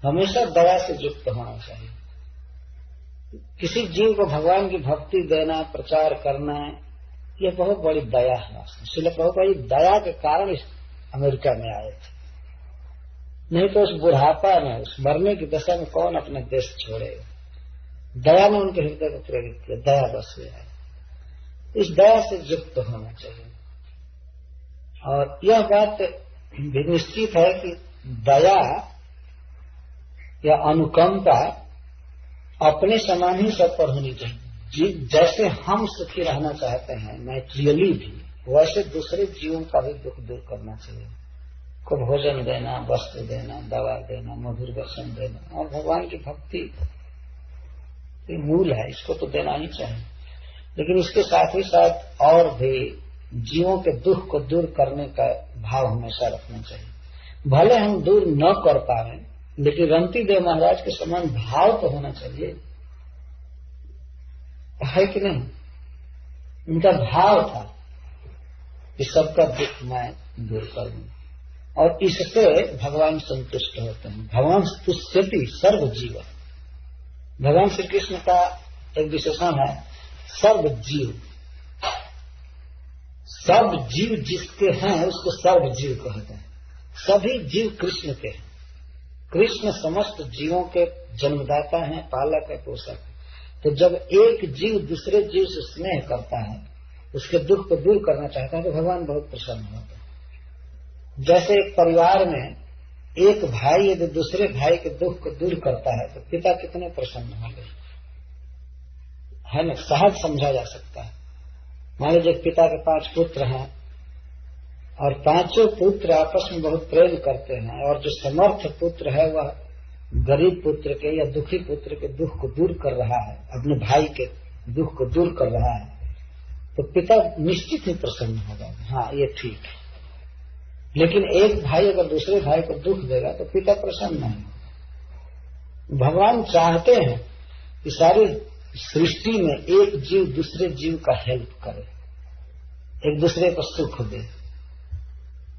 [SPEAKER 1] हमेशा दया से युक्त होना चाहिए। किसी जीव को भगवान की भक्ति देना, प्रचार करना, यह बहुत बड़ी दया है। इसलिए प्रभुपाद जी दया के कारण इस अमेरिका में आए थे, नहीं तो उस बुढ़ापा में, उस मरने की दशा में कौन अपना देश छोड़ेगा। दया ने उनके हृदय को प्रेरित किया, दया बस हुआ है। इस दया से युक्त होना चाहिए। और यह बात भी निश्चित है कि दया या अनुकंपा अपने समान ही सब पर होनी चाहिए। जैसे हम सुखी रहना चाहते हैं मैटेरियली भी, वैसे दूसरे जीवों का भी दुख दूर करना चाहिए। को भोजन देना, वस्त्र देना, दवा देना, मधुर वचन देना, और भगवान की भक्ति मूल है, इसको तो देना ही चाहिए। लेकिन इसके साथ ही साथ और भी जीवों के दुख को दूर करने का भाव हमेशा रखना चाहिए। भले हम दूर न कर पाए, लेकिन रंती देव महाराज के समान भाव तो होना चाहिए, है कि नहीं? उनका भाव था कि सबका दुख मैं दूर कर दूं, और इससे भगवान संतुष्ट होते हैं। भगवान तुष्यति सर्व जीव। भगवान श्री कृष्ण का एक विशेषण है सर्व जीव। सर्व जीव जिसके हैं उसको सर्व जीव कहते हैं। सभी जीव कृष्ण के हैं। कृष्ण समस्त जीवों के जन्मदाता हैं, पालक है, पोषक है। तो जब एक जीव दूसरे जीव से स्नेह करता है, उसके दुख को दूर करना चाहता है, तो भगवान बहुत प्रसन्न होते हैं। जैसे एक परिवार में एक भाई यदि दूसरे भाई के दुख को दूर करता है तो पिता कितने प्रसन्न होंगे, है ना? सहज समझा जा सकता है। मान लीजिए पिता के 5 पुत्र हैं और 5 पुत्र आपस में बहुत प्रेम करते हैं, और जो समर्थ पुत्र है वह गरीब पुत्र के या दुखी पुत्र के दुख को दूर कर रहा है, अपने भाई के दुख को दूर कर रहा है, तो पिता निश्चित ही प्रसन्न होगा, हाँ ये ठीक है। लेकिन एक भाई अगर दूसरे भाई को दुख देगा तो पिता प्रसन्न नहीं। भगवान चाहते हैं कि सारी सृष्टि में एक जीव दूसरे जीव का हेल्प करे, एक दूसरे को सुख दे।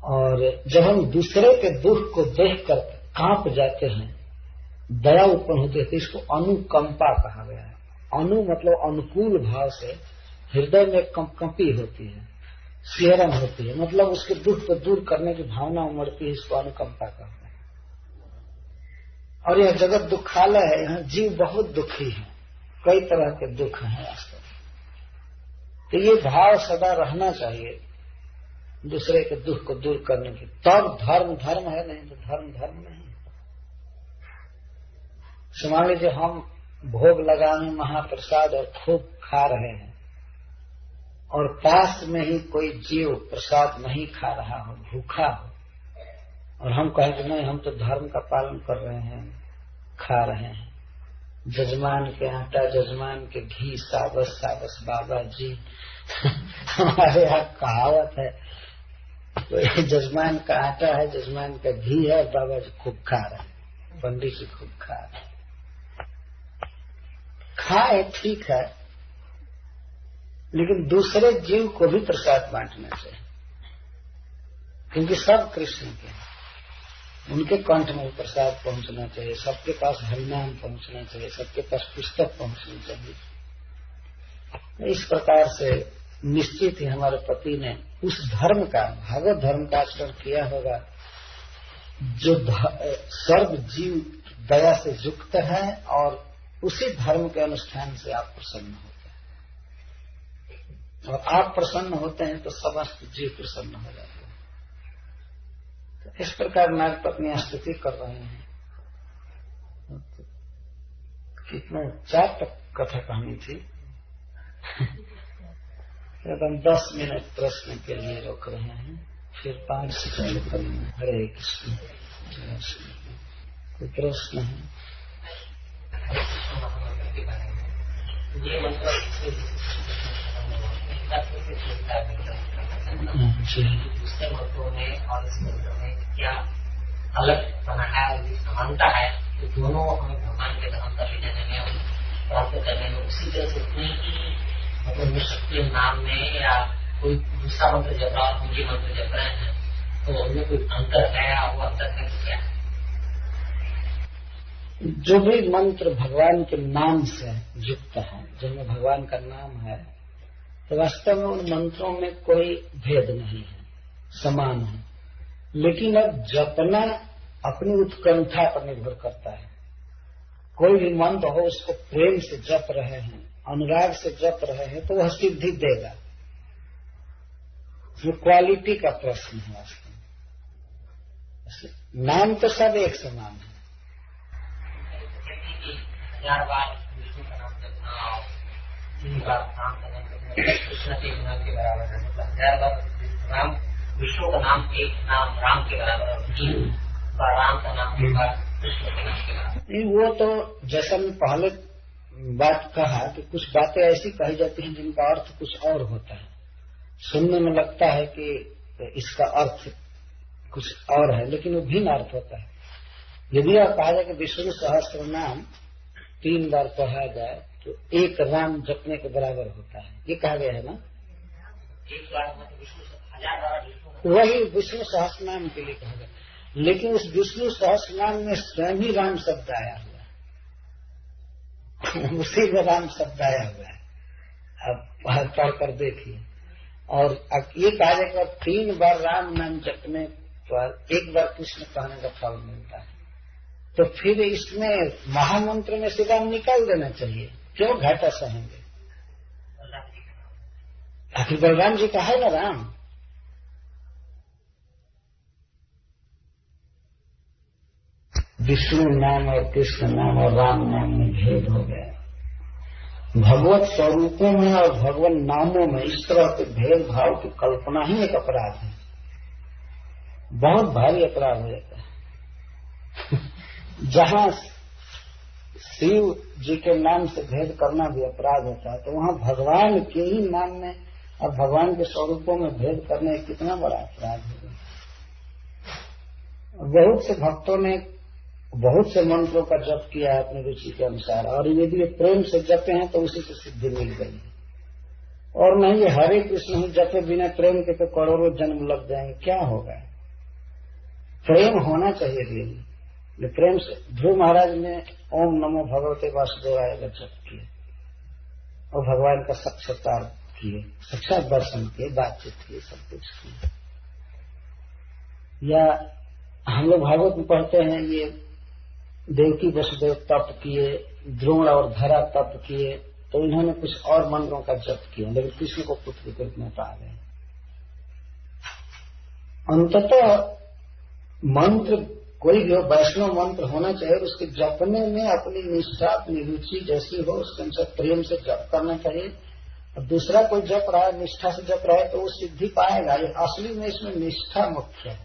[SPEAKER 1] और जब हम दूसरे के दुख को देखकर कांप जाते हैं, दया उत्पन्न होती है, तो इसको अनुकंपा कहा गया है। अनु मतलब अनुकूल भाव से हृदय में कंपी होती है, सिहरन होती है, मतलब उसके दुख को दूर करने की भावना उमड़ती है, इसको अनुकंपा कहते हैं। और यह जगत दुखालय है, यहाँ जीव बहुत दुखी है, कई तरह के दुख हैं वास्तव में। तो ये भाव सदा रहना चाहिए दूसरे के दुख को दूर करने की, तब धर्म धर्म है, नहीं तो धर्म धर्म नहीं। मान लीजिए हम भोग लगाने महाप्रसाद और खूब खा रहे हैं, और पास में ही कोई जीव प्रसाद नहीं खा रहा हो, भूखा हो, और हम कहें कि नहीं हम तो धर्म का पालन कर रहे हैं, खा रहे हैं, जजमान के आटा जजमान के घी, साबस साबस बाबा जी हमारे यहाँ कहावत है, तो जजमान का आटा है, जजमान का घी है, बाबा जी खूब खा रहे हैं, पंडित जी खूब खा रहे हैं। खाए ठीक है, लेकिन दूसरे जीव को भी प्रसाद बांटना चाहिए, क्योंकि सब कृष्ण के हैं, उनके कंठ में प्रसाद पहुंचना चाहिए, सबके पास हरिनाम पहुंचना चाहिए, सबके पास पुस्तक पहुंचनी चाहिए। इस प्रकार से निश्चित ही हमारे पति ने उस धर्म का, भागवत धर्म का आचरण किया होगा जो सर्व जीव दया से युक्त है, और उसी धर्म के अनुष्ठान से आप प्रसन्न होते हैं, और आप प्रसन्न होते हैं तो समस्त जीव प्रसन्न हो जाते हैं। तो इस प्रकार नाग पत्नी स्तुति कर रहे हैं। कितना 4 तक कथा कहानी थी। हम 10 मिनट प्रश्न के लिए रोक रहे हैं, फिर 5 सेकंड करेंगे। हरे कृष्ण। कोई प्रश्न है?
[SPEAKER 2] ये मतलब दूसरे मंत्रों में और इस मंत्र में क्या अलग बना है, समानता है, तो दोनों हमें भगवान के धाम तक ले जाने में और प्राप्त करने में उसी तरह से उतनी ही मतलब शक्ति नाम में, या कोई दूसरा मंत्र जप रहा और हम ये मंत्र जप रहे हैं, तो उनमें कोई अंतर है, या वो अंतर है क्या?
[SPEAKER 1] जो भी मंत्र भगवान के नाम से युक्त है, जिनमें भगवान का नाम है, तो वास्तव में उन मंत्रों में कोई भेद नहीं है, समान है। लेकिन अब जपना अपनी उत्कंठा पर निर्भर करता है। कोई भी मंत्र हो, उसको प्रेम से जप रहे हैं, अनुराग से जप रहे हैं, तो वह सिद्धि देगा। ये क्वालिटी का प्रश्न है वास्तव में। नाम तो सब एक समान है।
[SPEAKER 2] 1000 बार विष्णु का नाम जपना और 3 बार राम का नाम जपना कृष्ण के नाम के बराबर है। मतलब 1000 बार राम विष्णु का नाम एक नाम राम के बराबर और 3 बार राम का नाम एक बार कृष्ण के नाम के बराबर।
[SPEAKER 1] वो तो जैसा मैं पहले बात कहा कि कुछ बातें ऐसी कही जाती हैं जिनका अर्थ कुछ और होता है, सुनने में लगता है कि इसका अर्थ कुछ और है, लेकिन वो भिन्न अर्थ होता है। यदि आप कहा जाए कि विष्णु सहस्त्र नाम 3 बार पढ़ा जाए तो एक राम जपने के बराबर होता है, ये कहा गया है ना।
[SPEAKER 2] एक बार मतलब विष्णु 1000 बार विष्णु
[SPEAKER 1] वही विष्णु सहस्त्र नाम के लिए कहा गया, लेकिन उस विष्णु सहस्त्र नाम में स्वयं ही राम शब्द आया हुआ है उसी में राम शब्द आया हुआ है। अब पढ़ कर देखिए। और ये कहा जाए कि 3 बार राम नाम जपने पर 1 बार कृष्ण कहने का फल मिलता है, तो फिर इसमें महामंत्र में से राम निकाल देना चाहिए, क्यों घाटा सहेंगे। आखिर बलराम जी का है ना राम। विष्णु नाम और कृष्ण नाम और राम नाम में भेद हो गया। भगवत स्वरूपों में और भगवान नामों में इस तरह के भेदभाव की कल्पना ही एक अपराध है, बहुत भारी अपराध हो जाता है। जहाँ शिव जी के नाम से भेद करना भी अपराध होता है, तो वहाँ भगवान के ही नाम में और भगवान के स्वरूपों में भेद करने कितना बड़ा अपराध होगा। बहुत से भक्तों ने बहुत से मंत्रों का जप किया है अपनी रुचि के अनुसार, और यदि ये प्रेम से जपे हैं तो उसी से सिद्धि मिल गई, और नहीं ये हरे कृष्ण ही जपे बिना प्रेम के तो करोड़ों जन्म लग जाएंगे, क्या होगा। प्रेम होना चाहिए रियली। प्रेम से ध्रुव महाराज ने ओम नमो भगवते वासुदेवाय का जप किए और भगवान का साक्षात्कार किए, साक्षात दर्शन किए, बातचीत किए, सब कुछ किए। या हम लोग भागवत में पढ़ते हैं ये देवकी वसुदेव तप किए, द्रोण और धरा तप किए, तो इन्होंने कुछ और मंत्रों का जप किया, लेकिन कृष्ण को पुत्र के रूप में पा गए। अंततः मंत्र कोई भी हो, वैष्णव मंत्र होना चाहिए, उसके जपने में अपनी निष्ठा अपनी रुचि जैसी हो उसके अनुसार प्रेम से जप करना चाहिए। और दूसरा कोई जप रहा है निष्ठा से जप रहा है तो वो सिद्धि पाएगा। ये असली में इसमें निष्ठा मुख्य है।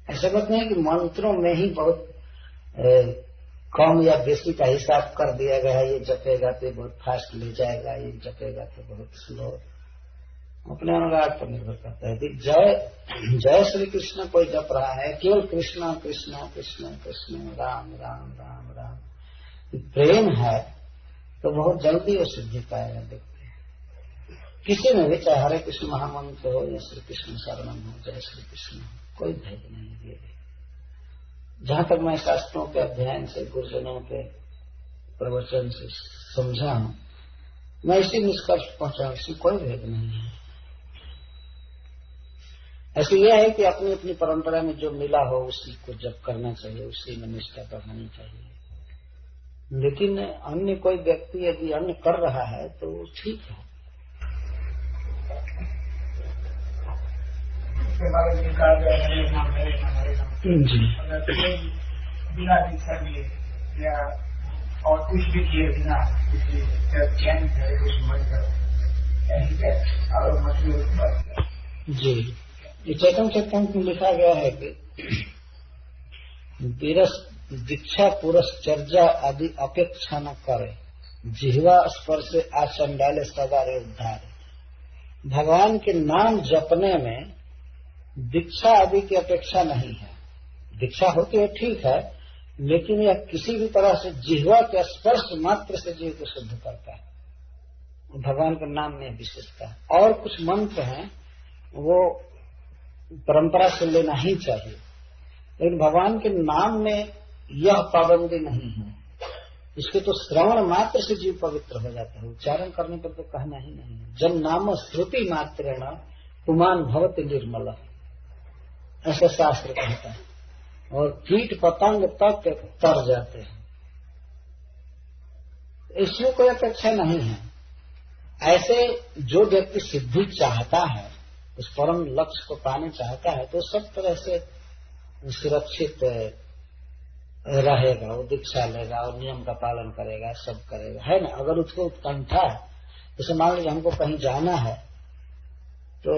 [SPEAKER 1] ऐसा बात नहीं कि मंत्रों में ही बहुत कम या बेसी का हिसाब कर दिया गया है, ये जपेगा तो बहुत फास्ट ले जाएगा, ये जपेगा तो बहुत स्लो। अपने अनुराग पर निर्भर करता है। जय जय श्री कृष्ण कोई जप रहा है, केवल कृष्ण कृष्ण कृष्ण कृष्ण राम राम राम राम प्रेम है, तो बहुत जल्दी वो सिद्धि पाएगा। देखते हैं किसी में भी, चाहे हरे कृष्ण महामंत्र हो या श्री कृष्ण शरणम हो, जय श्री कृष्ण हो, कोई भेद नहीं है। जहां तक मैं शास्त्रों के अध्ययन से, गुरुजनों के प्रवचन से समझा हूं, मैं इसी निष्कर्ष पहुंचा, इसमें कोई भेद नहीं है। ऐसे यह है कि अपनी अपनी परंपरा में जो मिला हो उसी को जप करना चाहिए, उसी में निष्ठा बढ़ानी चाहिए। लेकिन अन्य कोई व्यक्ति यदि अन्य कर रहा है तो ठीक है। जी
[SPEAKER 3] बिना दीक्षा लिए या और कुछ भी किए बिना चैन करे कुछ मन करो और मतलब
[SPEAKER 1] जी, ये चैतन्य चैतन्य में लिखा गया है कि विरस दीक्षा पुरस चर्चा आदि अपेक्षा न करे, जिह्वा स्पर्श आचंडाले सवारे उद्धार। भगवान के नाम जपने में दीक्षा आदि की अपेक्षा नहीं है। दीक्षा होती है ठीक है, लेकिन यह किसी भी तरह से जिह्वा के स्पर्श मात्र से जीव को शुद्ध करता है। भगवान के नाम में विशेषता है। और कुछ मंत्र हैं वो परंपरा से लेना ही चाहिए, लेकिन भगवान के नाम में यह पाबंदी नहीं है। इसके तो श्रवण मात्र से जीव पवित्र हो जाता है, उच्चारण करने पर तो कहना ही नहीं है। जब नाम श्रुति मात्रेण पुमान भवति निर्मल, ऐसा शास्त्र कहता है। और कीट पतंग तक तर जाते हैं, इसमें कोई अपेक्षा नहीं है। ऐसे जो व्यक्ति सिद्धि चाहता है उस परम लक्ष्य को पाने चाहता है तो सब तरह से सुरक्षित रहेगा, वो दीक्षा लेगा और नियम का पालन करेगा, सब करेगा, है ना। अगर उसको उत्कंठा है, जैसे मान लीजिए हमको कहीं जाना है तो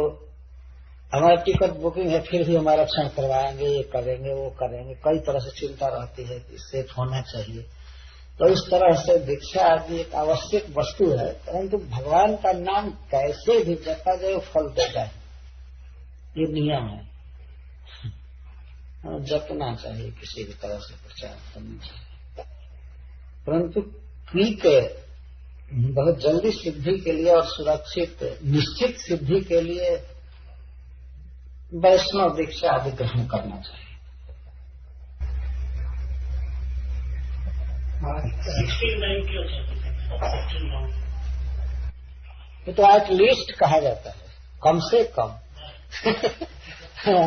[SPEAKER 1] हमारा टिकट बुकिंग है, फिर भी हम आरक्षण करवाएंगे, ये करेंगे वो करेंगे, कई तरह से चिंता रहती है कि सेफ होना चाहिए। तो इस तरह से दीक्षा आदि एक आवश्यक वस्तु है, परंतु भगवान का नाम कैसे भी जपा जाए फल देता है, ये नियम है। जपना चाहिए, किसी भी तरह से प्रचार करना चाहिए, परंतु ठीक बहुत जल्दी सिद्धि के लिए और सुरक्षित निश्चित सिद्धि के लिए वैष्णव दीक्षा आदि ग्रहण करना चाहिए।
[SPEAKER 2] 16 क्यों चाहिए?
[SPEAKER 1] ये तो एटलीस्ट कहा जाता है, कम से कम।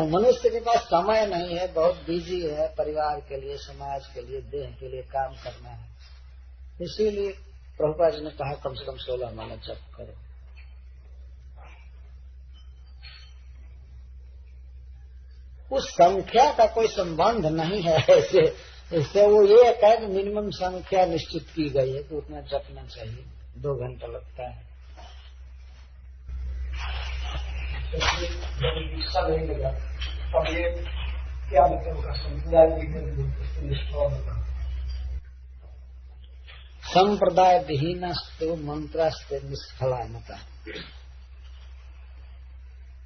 [SPEAKER 1] मनुष्य के पास समय नहीं है, बहुत बिजी है, परिवार के लिए, समाज के लिए, देह के लिए काम करना है, इसीलिए प्रभुपाद जी ने कहा कम से कम 16 महीने जप करो। उस संख्या का कोई संबंध नहीं है ऐसे, इससे वो ये कहे कि मिनिमम संख्या निश्चित की गई है तो उतना जपना चाहिए, 2 घंटा लगता है।
[SPEAKER 3] जब दीक्षा नहीं लगा तब ये क्या मतलब का संप्रदाय
[SPEAKER 1] संप्रदाय विहीनस्तु मंत्रास्ते निष्फलानता।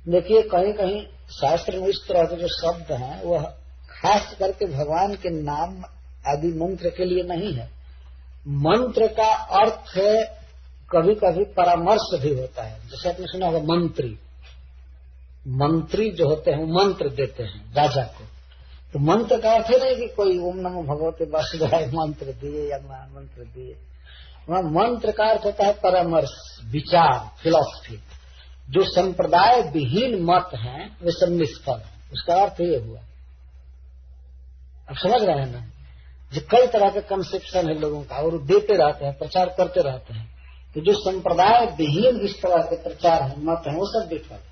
[SPEAKER 1] देखिए कहीं कहीं शास्त्र में इस तरह के जो शब्द हैं वह खास करके भगवान के नाम आदि मंत्र के लिए नहीं है। मंत्र का अर्थ कभी कभी परामर्श भी होता है, जैसे आपने सुना होगा मंत्री, मंत्री जो होते हैं वो मंत्र देते हैं राजा को, तो मंत्र का अर्थ नहीं कि कोई ओम नमो भगवते वासुदेवाय मंत्र दिए या महामंत्र दिए। वहां मंत्र का अर्थ होता है परामर्श, विचार, फिलॉसफी। जो संप्रदाय विहीन मत हैं वे सब निष्फल हैं, उसका अर्थ ये हुआ। अब समझ रहे हैं ना, जो कई तरह के कंसेप्शन है लोगों का और देते रहते हैं, प्रचार करते रहते हैं, तो जो संप्रदाय विहीन इस तरह के प्रचार है, मत है, वो सब विफल है।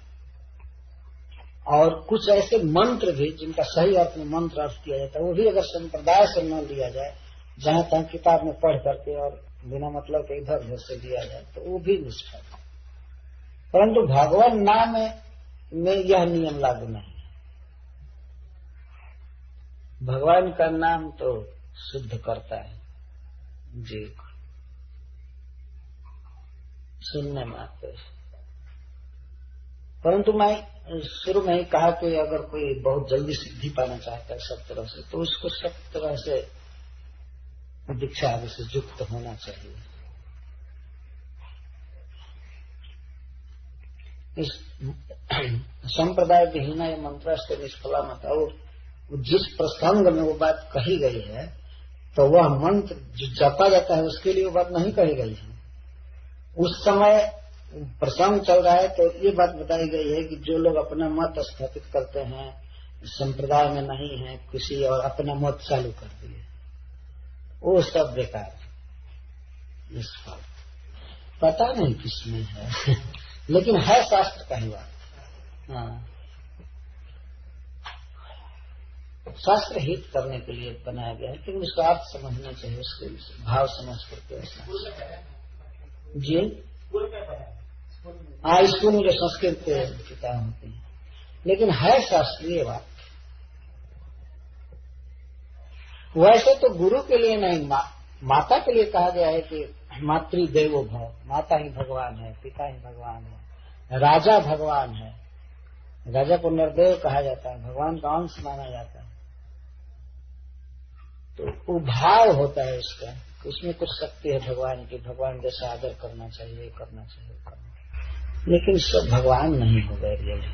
[SPEAKER 1] और कुछ ऐसे मंत्र भी जिनका सही अर्थ में मंत्र अर्थ किया जाता है, वो भी अगर संप्रदाय से न लिया जाए, जहां तक किताब में पढ़ करके और बिना मतलब के इधर उधर से लिया जाए, तो वो भी निष्फल है। परंतु भगवान नाम में यह नियम लागू नहीं है। भगवान का नाम तो शुद्ध करता है जी, सुनने में आते हैं। परंतु मैं शुरू में ही कहा कि अगर कोई बहुत जल्दी सिद्धि पाना चाहता है सब तरह से, तो उसको सब तरह से दीक्षा आदि से युक्त होना चाहिए। इस संप्रदाय विहीन या मंत्र से निष्फला मत, और जिस प्रसंग में वो बात कही गई है तो वह मंत्र जो जपा जाता है उसके लिए वो बात नहीं कही गई है। उस समय प्रसंग चल रहा है तो ये बात बताई गई है कि जो लोग अपना मत स्थापित करते हैं, संप्रदाय में नहीं है, किसी और अपना मत चालू कर दिए, वो सब बेकार है, निष्फल। पता नहीं किसमें है लेकिन है शास्त्र का ही बात। हाँ, शास्त्र हित करने के लिए बनाया गया है, लेकिन उसका अर्थ समझना चाहिए, उसके भाव समझ करके ऐसा जी। हाँ, स्कूल में जो संस्कृत किताब होती है, लेकिन है शास्त्रीय बात। वैसे तो गुरु के लिए नहीं, माता के लिए कहा गया है कि मातृदेवो भव, माता ही भगवान है, पिता ही भगवान है, राजा भगवान है। राजा को निर्देव कहा जाता है, भगवान का अंश माना जाता है। तो वो भाव होता है उसका, उसमें कुछ शक्ति है भगवान की, भगवान जैसा आदर करना चाहिए, करना चाहिए, करना चाहिए। लेकिन सब भगवान नहीं हो गए रियली।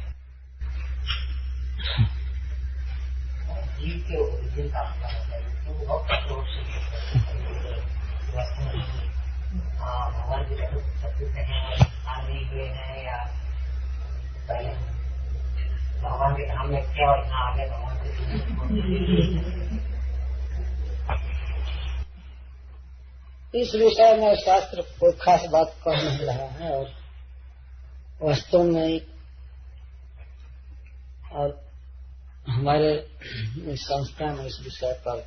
[SPEAKER 2] जीव के ओरिजिन का भगवान की शक्ति से है, आगे हुए हैं या पहले भगवान के धाम में क्या और यहाँ आगे भगवान के।
[SPEAKER 1] इस विषय में शास्त्र कोई खास बात कह नहीं रहा है, और वास्तव में और हमारे इस संस्था में इस विषय पर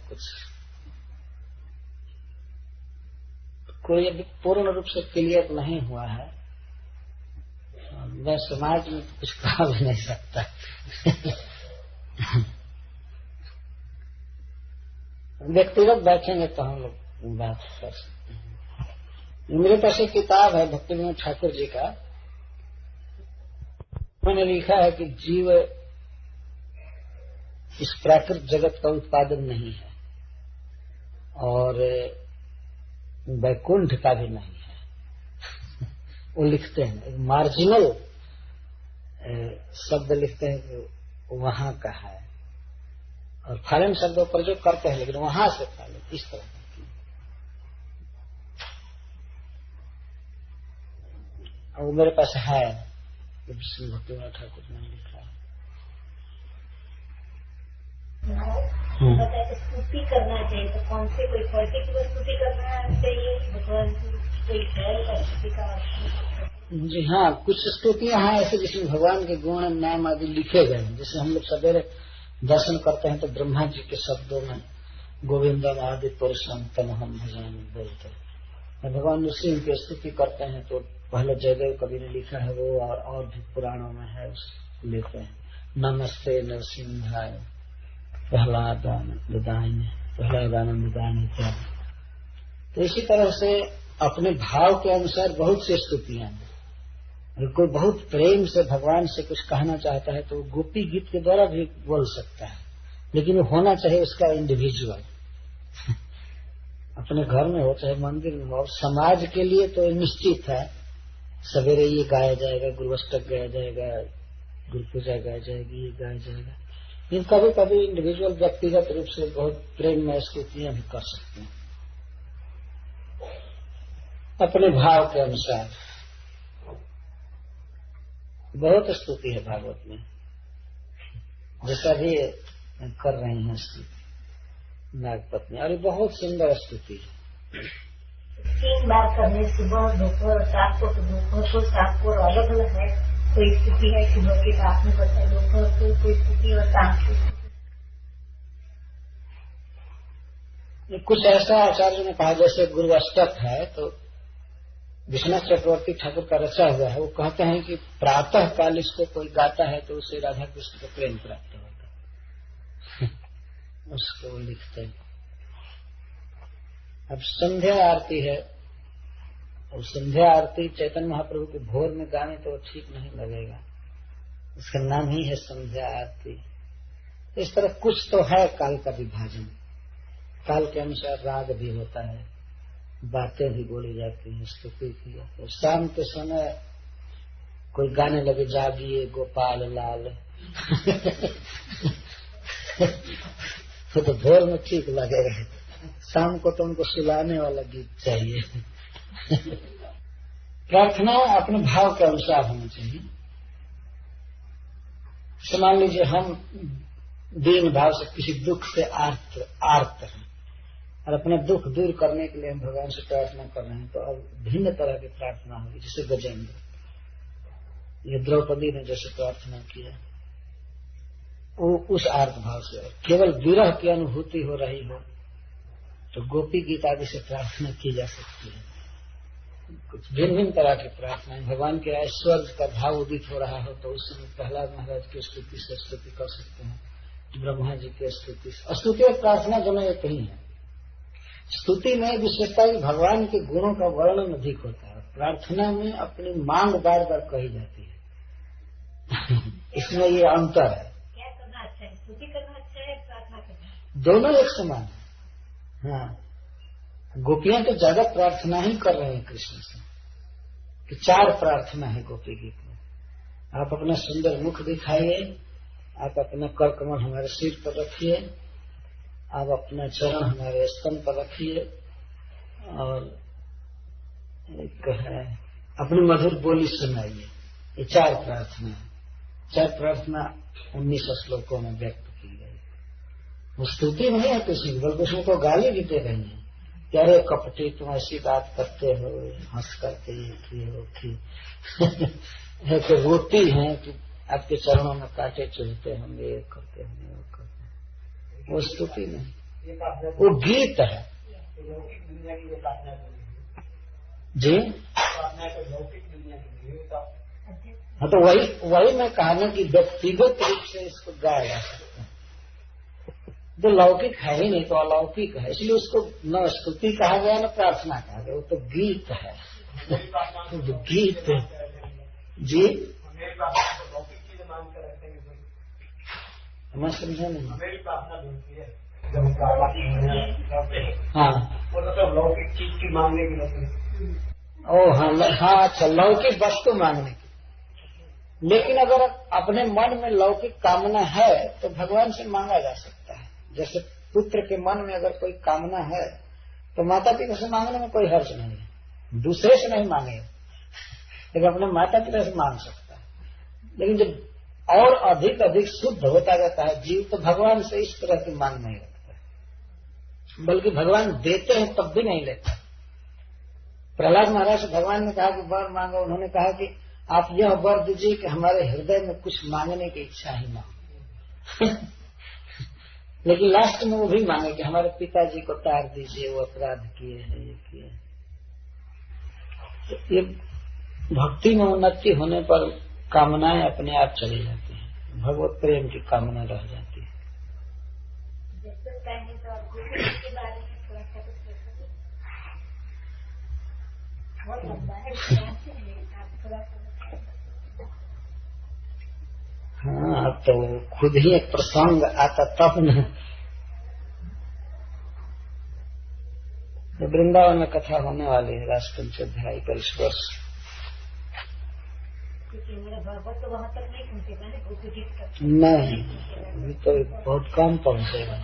[SPEAKER 1] कोई अभी पूर्ण रूप से क्लियर नहीं हुआ है। मैं समाज में कुछ कहा भी नहीं सकता। व्यक्तिगत बैठेंगे तो हम लोग बात कर सकते हैं। मेरे पास एक किताब है भक्ति विनोद ठाकुर जी का। मैंने लिखा है कि जीव इस प्राकृत जगत का उत्पादन नहीं है और वैकुंठ का भी नहीं है। वो लिखते हैं एक मार्जिनल शब्द लिखते हैं कि वहां का है और फॉरेन शब्दों पर जो करते हैं लेकिन वहां से फॉरेन इस तरह की। और वो मेरे पास है भक्ति विनोद ठाकुर ने लिखा है।
[SPEAKER 4] स्तुति करना चाहिए तो कौन से कोई पर्टिकुलर स्तुति करना चाहिए भगवान की कोई है स्तुति का?
[SPEAKER 1] जी हाँ, कुछ स्तुतियां हैं ऐसे जिसमें भगवान के गुण नाम आदि लिखे गए हैं। जैसे हम लोग सवेरे दर्शन करते हैं तो ब्रह्मा जी के शब्दों में गोविंदम आदि पुरुषम तमहम भजामि बोलते हैं। भगवान उसी की स्तुति करते हैं तो पहले जयदेव कवि ने लिखा है वो और भी पुराणों में है उसको लेते हैं। नमस्ते नरसिंहाय प्रहलादानंद इत्यादि। तो इसी तरह से अपने भाव के अनुसार बहुत सी स्तुतियां हैं। अगर कोई बहुत प्रेम से भगवान से कुछ कहना चाहता है तो गोपी गीत के द्वारा भी बोल सकता है, लेकिन वो होना चाहिए उसका इंडिविजुअल। अपने घर में हो चाहे मंदिर में हो। और समाज के लिए तो निश्चित है सवेरे ये गाया जाएगा, गुरुअष्टक गाया जाएगा, गुरु पूजा गाया जाएगी, ये गाया जाएगा। लेकिन कभी कभी इंडिविजुअल व्यक्तिगत रूप से बहुत प्रेम में स्तुतियां भी कर सकते हैं अपने भाव के अनुसार। बहुत स्तुति है भागवत में, जैसा भी कर रही हैं स्तुति नागपत्नी, और बहुत सुंदर स्तुति है।
[SPEAKER 4] 3 बार करने सुबह दोपहर शाम को, तो दोपहर को शाम को अलग अलग है। कोई स्थिति है सुबह के रात में करता है, दोपहर को कोई स्थिति और शाम की।
[SPEAKER 1] कुछ ऐसा आचार्य ने कहा जैसे गुरुअष्टक है तो विश्वनाथ चक्रवर्ती ठाकुर का रचा हुआ है। वो कहते हैं कि प्रातः काल इसको कोई गाता है तो उसे राधा कृष्ण का प्रेम प्राप्त होता है। उसको लिखते हैं। अब संध्या आरती है और संध्या आरती चैतन्य महाप्रभु के भोर में गाने तो ठीक नहीं लगेगा। उसका नाम ही है संध्या आरती। इस तरह कुछ तो है काल का विभाजन। काल के अनुसार राग भी होता है, बातें भी बोली जाती हैं, स्तुति की जाती है। शाम के समय कोई गाने लगे जागिए गोपाल लाल तो भोर में ठीक लगेगा। शाम को तो उनको सुलाने वाला गीत चाहिए। प्रार्थना अपने भाव के अनुसार होनी चाहिए। मान लीजिए हम दीन भाव से किसी दुख से आर्त हैं और अपना दुख दूर करने के लिए हम भगवान से प्रार्थना कर रहे हैं तो अब भिन्न तरह की प्रार्थना होगी। जैसे गजेंद्र, ये द्रौपदी ने जैसे प्रार्थना किया वो उस आर्त भाव से। केवल विरह की अनुभूति हो रही हो तो गोपी गीत आदि से प्रार्थना की जा सकती है। कुछ भिन्न भिन्न तरह की प्रार्थना। भगवान के ऐश्वर्य का भाव उदित हो रहा हो तो उस समय प्रहलाद महाराज की स्तुति से स्तुति कर सकते हैं, ब्रह्मा जी की स्तुति से। स्तुति और प्रार्थना दोनों एक ही है। स्तुति में विशेषता भगवान के गुणों का वर्णन अधिक होता है, प्रार्थना में अपनी मांग बार बार कही जाती है। इसमें ये अंतर है।
[SPEAKER 4] क्या करना अच्छा है, स्तुति करना अच्छा है, प्रार्थना करना? दोनों
[SPEAKER 1] एक समान है। हाँ, गोपियां तो ज्यादा प्रार्थना ही कर रहे हैं कृष्ण से। कि 4 प्रार्थना है गोपी गीत में। आप अपना सुंदर मुख दिखाइए, आप अपना कर कमल हमारे सिर पर रखिए, आप अपना चरण हमारे स्तन पर रखिए, और एक है अपनी मधुर बोली सुनाइए। ये 4 प्रार्थना है। 4 प्रार्थना 19 श्लोकों में व्यक्त की गई। वो स्तुति नहीं है किसी की, बल्कि उसमें तो गाली भी दे रही है कि अरे कपटी तुम ऐसी बात करते हो, हंस करके ये की हो कि रोती है कि आपके चरणों में कांटे चुभते होंगे, ये करते होंगे, वो करते हैं, वो स्तुति नहीं, वो गीत है जी। हाँ तो वही मैं कहा ना कि व्यक्तिगत रूप से इसको गाया जा सकता है। जो लौकिक है ही नहीं तो अलौकिक है, इसलिए उसको न स्तुति कहा गया न प्रार्थना कहा गया, वो तो गीत है। तो गीत जी मैं समझा नहीं। हाँ
[SPEAKER 3] लौकिक चीज की मांगने की
[SPEAKER 1] हाँ अच्छा, लौकिक वस्तु मांगने की। लेकिन अगर अपने मन में लौकिक कामना है तो भगवान से मांगा जा सकता है। जैसे पुत्र के मन में अगर कोई कामना है तो माता पिता से मांगने में कोई हर्ज नहीं है, दूसरे से नहीं मांगे, लेकिन अपने माता पिता से मांग सकता है। लेकिन जब और अधिक अधिक शुद्ध होता जाता है जीव तो भगवान से इस तरह की मांग नहीं रखता है, बल्कि भगवान देते हैं तब भी नहीं लेते। प्रहलाद महाराज से भगवान ने कहा कि वर मांगो, उन्होंने कहा कि आप यह वर दीजिए कि हमारे हृदय में कुछ मांगने की इच्छा ही ना हो। लेकिन लास्ट में वो भी मांगे कि हमारे पिताजी को तार दीजिए, वो अपराध किए हैं, ये किए। तो ये भक्ति में उन्नति होने पर कामनाएं अपने आप चली जाती हैं, भगवत प्रेम की कामना रह जाती है। हाँ तो खुद ही एक प्रसंग आता तब न। वृंदावन में कथा होने वाली है राष्ट्रपंच अध्याय पर इस वर्ष। नहीं अभी तो बहुत कम पहुंचेगा।